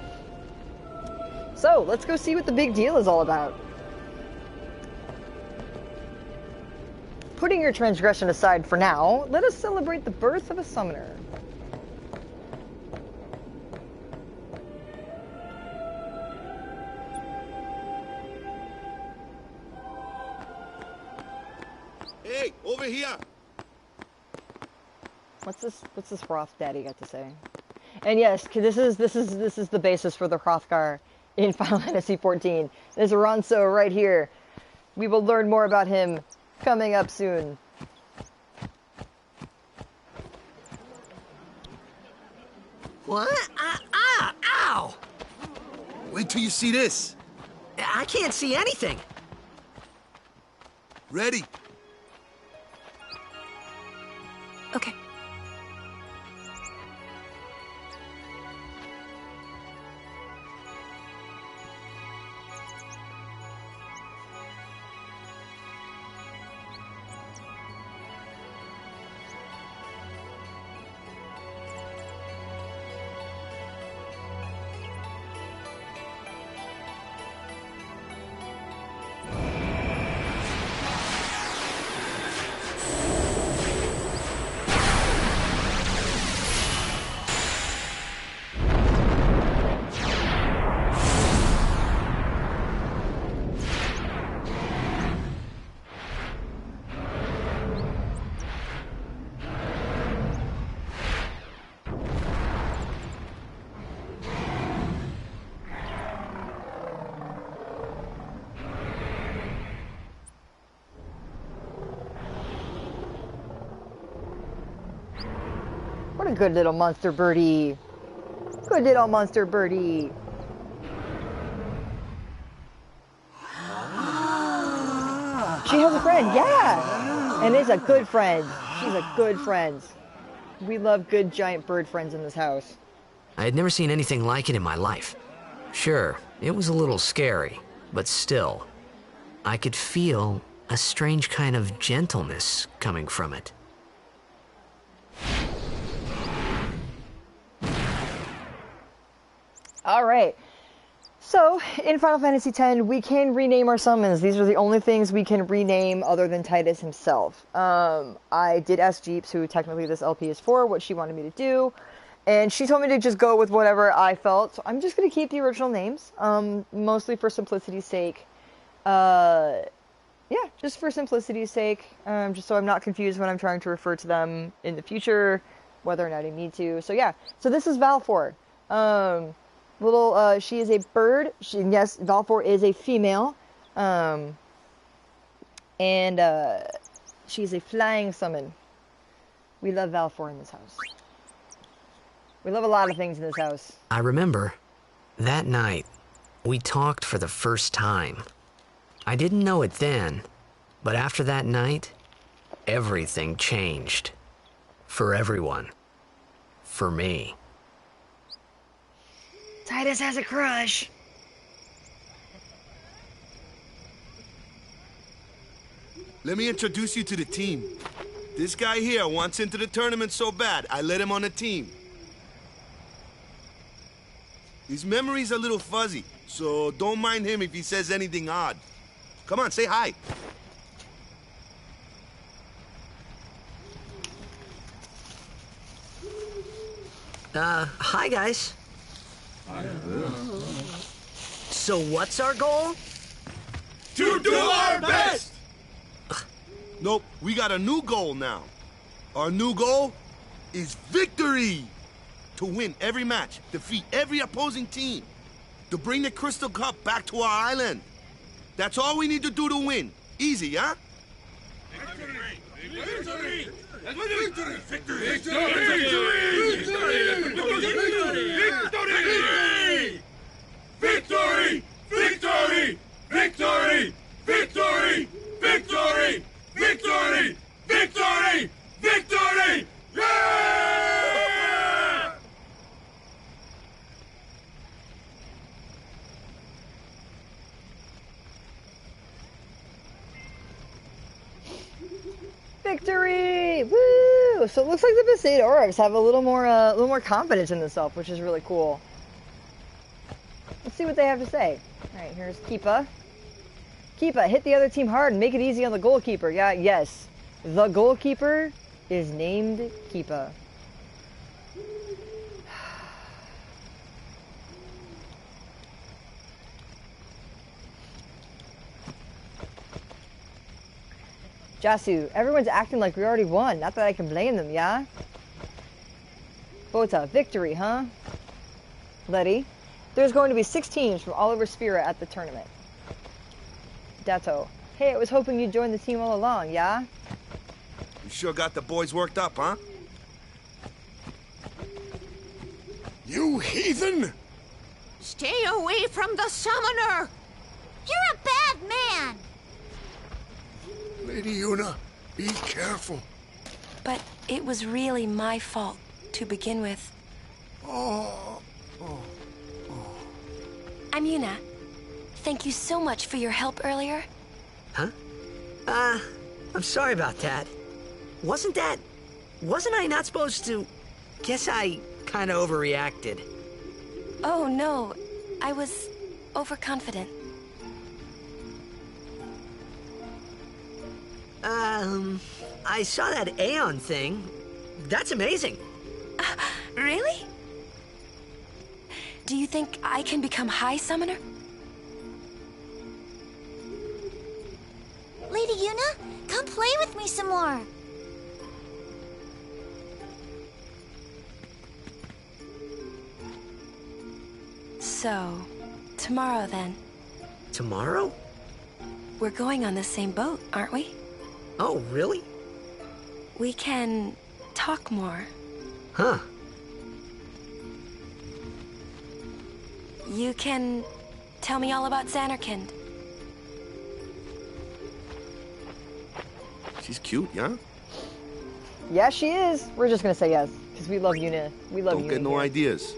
[SPEAKER 1] So, let's go see what the big deal is all about. Putting your transgression aside for now, let us celebrate the birth of a summoner.
[SPEAKER 5] Hey, over here!
[SPEAKER 1] What's this Hroth daddy got to say? And yes, this is the basis for the Hrothgar in Final Fantasy XIV. There's Ronso right here. We will learn more about him coming up soon.
[SPEAKER 3] What? Ow!
[SPEAKER 5] Wait till you see this.
[SPEAKER 3] I can't see anything.
[SPEAKER 5] Ready?
[SPEAKER 10] Okay.
[SPEAKER 1] What a good little monster birdie. Good little monster birdie. She has a friend, yeah! And is a good friend. She's a good friend. We love good giant bird friends in this house.
[SPEAKER 3] I had never seen anything like it in my life. Sure, it was a little scary, but still, I could feel a strange kind of gentleness coming from it.
[SPEAKER 1] Alright, so in Final Fantasy X, we can rename our summons. These are the only things we can rename other than Tidus himself. I did ask Jeeps, who technically this LP is for, what she wanted me to do, and she told me to just go with whatever I felt, so I'm just going to keep the original names, mostly for simplicity's sake. Yeah, just for simplicity's sake, just so I'm not confused when I'm trying to refer to them in the future, whether or not I need to. So yeah, so this is Valfor. She is a bird. Yes, Valfor is a female. And she's a flying summon. We love Valfor in this house. We love a lot of things in this house.
[SPEAKER 3] I remember that night we talked for the first time. I didn't know it then, but after that night, everything changed. For everyone. For me.
[SPEAKER 1] Tidus has a crush.
[SPEAKER 5] Let me introduce you to the team. This guy here wants into the tournament so bad, I let him on the team. His memory's a little fuzzy, so don't mind him if he says anything odd. Come on, say hi.
[SPEAKER 3] Hi guys.
[SPEAKER 12] So what's our goal?
[SPEAKER 5] To do our best! Nope, we got a new goal now. Our new goal is victory! To win every match, defeat every opposing team, to bring the Crystal Cup back to our island. That's all we need to do to win. Easy, huh?
[SPEAKER 4] Victory! Victory! Victory! Victory! Victory! Victory! Victory! Victory! Victory! Victory! Victory! Victory! Yeah!
[SPEAKER 1] Victory! Woo! So it looks like the Besaid Orcs have a little more confidence in themselves, which is really cool. Let's see what they have to say. All right, here's Keepa. Keepa, hit the other team hard and make it easy on the goalkeeper. Yeah, yes. The goalkeeper is named Keepa. Jasu, everyone's acting like we already won. Not that I can blame them, yeah? Bota, victory, huh? Letty, there's going to be 6 teams from all over Spira at the tournament. Dato, hey, I was hoping you'd join the team all along, yeah?
[SPEAKER 5] You sure got the boys worked up, huh?
[SPEAKER 8] You heathen!
[SPEAKER 13] Stay away from the summoner!
[SPEAKER 2] You're a bad man!
[SPEAKER 8] Lady Yuna, be careful.
[SPEAKER 10] But it was really my fault to begin with. I'm Yuna. Thank you so much for your help earlier.
[SPEAKER 12] Huh? I'm sorry about that. Wasn't I not supposed to... Guess I kinda overreacted.
[SPEAKER 10] Oh, no. I was overconfident.
[SPEAKER 12] I saw that Aeon thing. That's amazing.
[SPEAKER 10] Really? Do you think I can become High Summoner?
[SPEAKER 2] Lady Yuna, come play with me some more.
[SPEAKER 10] So, tomorrow then.
[SPEAKER 12] Tomorrow?
[SPEAKER 10] We're going on the same boat, aren't we?
[SPEAKER 12] Oh, really?
[SPEAKER 10] We can talk more.
[SPEAKER 12] Huh.
[SPEAKER 10] You can tell me all about Zanarkand.
[SPEAKER 5] She's cute, yeah?
[SPEAKER 1] Yeah, she is. We're just gonna say yes, because we love Yuna. We love Yuna.
[SPEAKER 5] Don't get no ideas.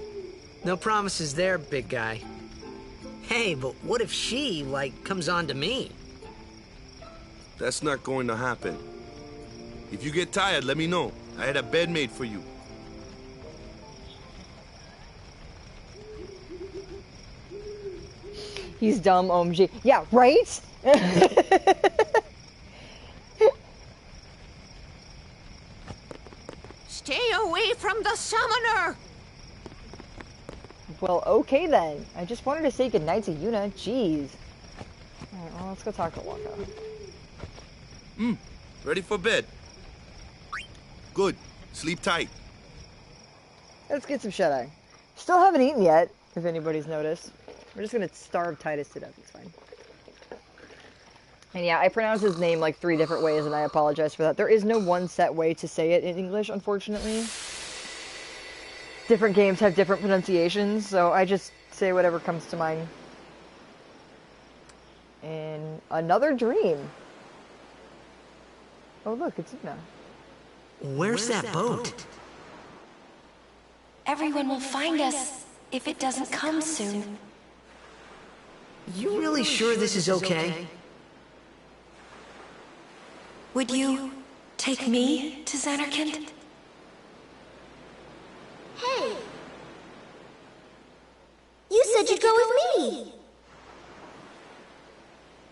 [SPEAKER 12] No promises there, big guy. Hey, but what if she, comes on to me?
[SPEAKER 5] That's not going to happen. If you get tired, let me know. I had a bed made for you.
[SPEAKER 1] He's dumb, OMG. Yeah, right?
[SPEAKER 13] Stay away from the summoner!
[SPEAKER 1] Well, okay then. I just wanted to say goodnight to Yuna. Jeez. Alright, well, let's go talk to Waka.
[SPEAKER 5] Ready for bed? Good. Sleep tight.
[SPEAKER 1] Let's get some shut-eye. Still haven't eaten yet, if anybody's noticed. We're just gonna starve Titus to death, it's fine. And yeah, I pronounce his name like 3 different ways, and I apologize for that. There is no one set way to say it in English, unfortunately. Different games have different pronunciations, so I just say whatever comes to mind. And another dream. Oh look, it's Yuna.
[SPEAKER 12] Where's that boat?
[SPEAKER 10] Everyone will find us if it doesn't come soon.
[SPEAKER 12] You really sure this is okay?
[SPEAKER 10] Would you take me to Zanarkand?
[SPEAKER 2] Hey! You said you'd go with me!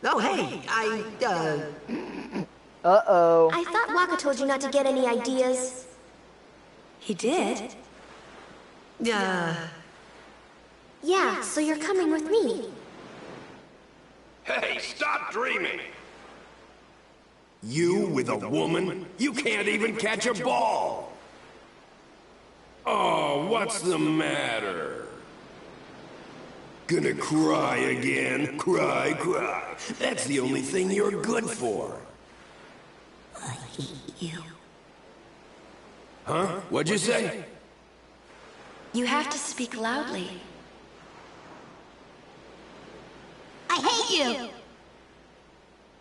[SPEAKER 12] Oh, hey,
[SPEAKER 1] Uh-oh.
[SPEAKER 2] I thought Waka told you not to get any ideas.
[SPEAKER 10] He did?
[SPEAKER 2] Yeah, so you're coming with me.
[SPEAKER 14] Hey, stop dreaming! You with a woman? You can't even catch a ball! Oh, what's the matter? Gonna cry again? Cry, cry. That's the only thing you're good for.
[SPEAKER 10] I hate you.
[SPEAKER 14] Huh? What'd you say?
[SPEAKER 9] You have to speak loudly.
[SPEAKER 2] I hate you!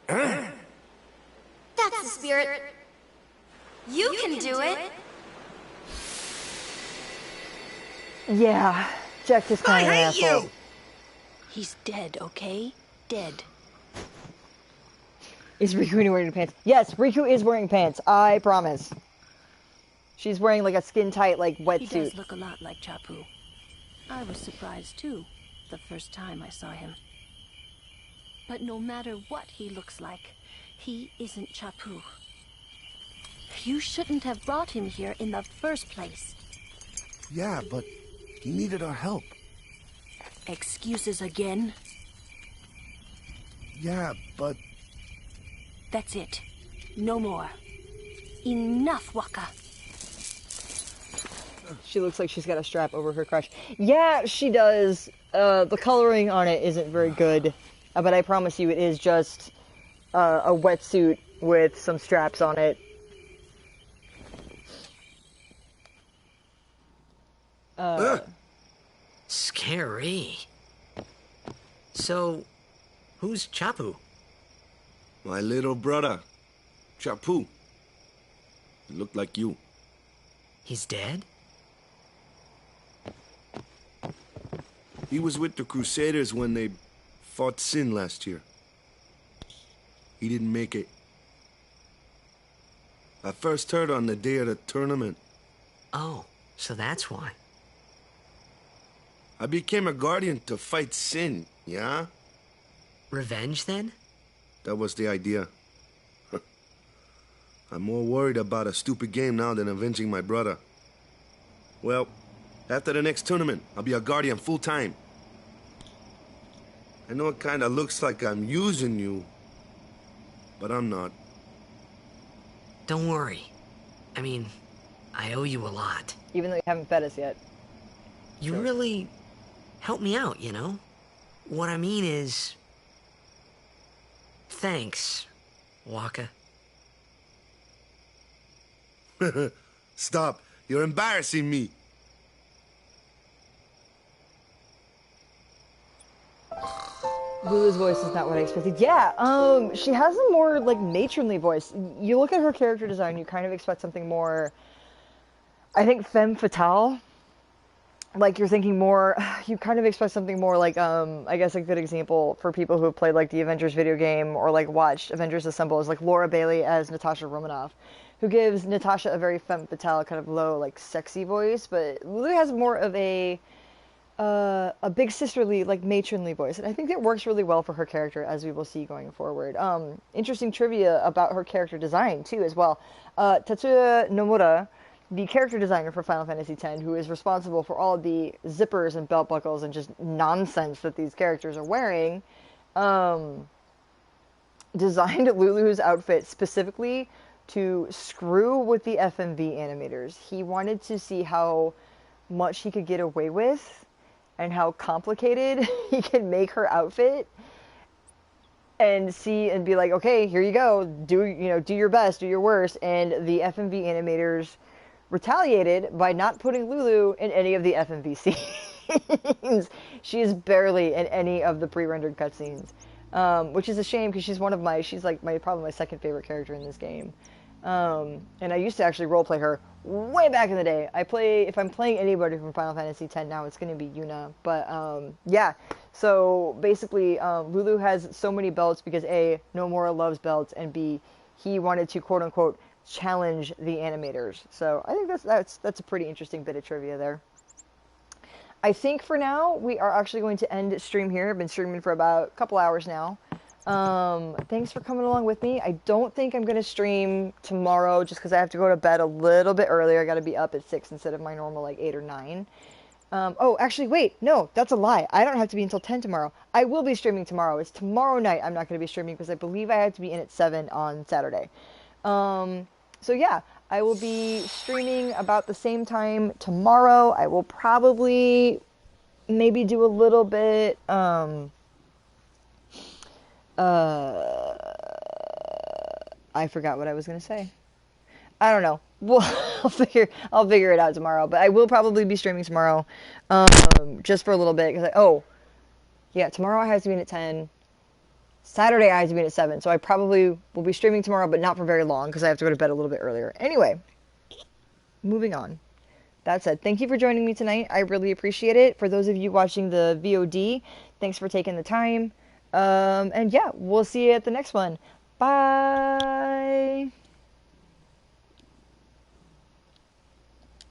[SPEAKER 14] Huh?
[SPEAKER 2] That's the spirit. You can do it.
[SPEAKER 1] Yeah, Jack is kind of an asshole.
[SPEAKER 10] He's dead, okay? Dead.
[SPEAKER 1] Is Riku wearing pants? Yes, Riku is wearing pants. I promise. She's wearing like a skin-tight, like, wetsuit.
[SPEAKER 10] He does look a lot like Chapu. I was surprised too, the first time I saw him. But no matter what he looks like, he isn't Chapu. You shouldn't have brought him here in the first place.
[SPEAKER 5] Yeah, but he needed our help.
[SPEAKER 10] Excuses again?
[SPEAKER 5] Yeah, but...
[SPEAKER 10] That's it. No more. Enough, Wakka.
[SPEAKER 1] She looks like she's got a strap over her crotch. Yeah, she does. The coloring on it isn't very good. But I promise you, it is just a wetsuit with some straps on it.
[SPEAKER 12] Scary. So, who's Chapu?
[SPEAKER 5] My little brother, Chapu. He looked like you.
[SPEAKER 12] He's dead?
[SPEAKER 5] He was with the Crusaders when they fought Sin last year. He didn't make it. I first heard on the day of the tournament.
[SPEAKER 12] Oh, so that's why.
[SPEAKER 5] I became a guardian to fight Sin, yeah?
[SPEAKER 12] Revenge, then?
[SPEAKER 5] That was the idea. I'm more worried about a stupid game now than avenging my brother. Well, after the next tournament, I'll be a guardian full-time. I know it kinda looks like I'm using you, but I'm not.
[SPEAKER 12] Don't worry. I mean, I owe you a lot.
[SPEAKER 1] Even though you haven't fed us yet.
[SPEAKER 12] You really helped me out, you know? What I mean is... Thanks, Wakka.
[SPEAKER 5] Stop. You're embarrassing me.
[SPEAKER 1] Lulu's voice is not what I expected. Yeah, she has a more, like, matronly voice. You look at her character design, you kind of expect something more, I think, femme fatale. Like, you're thinking more, you kind of expect something more like, I guess a good example for people who have played, like, the Avengers video game or, like, watched Avengers Assemble is, like, Laura Bailey as Natasha Romanoff, who gives Natasha a very femme fatale, kind of low, like, sexy voice, but Lulu has more of a big sisterly, like, matronly voice, and I think that works really well for her character, as we will see going forward. Interesting trivia about her character design, too, as well. Tetsuya Nomura, the character designer for Final Fantasy X, who is responsible for all of the zippers and belt buckles and just nonsense that these characters are wearing, designed Lulu's outfit specifically to screw with the FMV animators. He wanted to see how much he could get away with and how complicated he can make her outfit, and see and be like, okay, here you go, do your best, do your worst. And the FMV animators retaliated by not putting Lulu in any of the FMV scenes. She is barely in any of the pre-rendered cutscenes, which is a shame because she's probably my second favorite character in this game. And I used to actually roleplay her way back in the day. If I'm playing anybody from Final Fantasy X now, it's going to be Yuna. But, yeah. So, basically, Lulu has so many belts because A, Nomura loves belts, and B, he wanted to, quote-unquote, challenge the animators. So, I think that's a pretty interesting bit of trivia there. I think for now, we are actually going to end stream here. I've been streaming for about a couple hours now. Thanks for coming along with me. I don't think I'm going to stream tomorrow just because I have to go to bed a little bit earlier. I got to be up at 6 instead of my normal, like, 8 or 9. Oh, actually, wait. No, that's a lie. I don't have to be until 10 tomorrow. I will be streaming tomorrow. It's tomorrow night I'm not going to be streaming because I believe I have to be in at 7 on Saturday. So yeah, I will be streaming about the same time tomorrow. I will probably maybe do a little bit, I forgot what I was going to say. I don't know. Well, I'll figure it out tomorrow. But I will probably be streaming tomorrow, just for a little bit. Yeah, tomorrow I have to be in at 10. Saturday I have to be in at 7. So I probably will be streaming tomorrow, but not for very long because I have to go to bed a little bit earlier. Anyway, moving on. That said, thank you for joining me tonight. I really appreciate it. For those of you watching the VOD, thanks for taking the time. And yeah, we'll see you at the next one. Bye.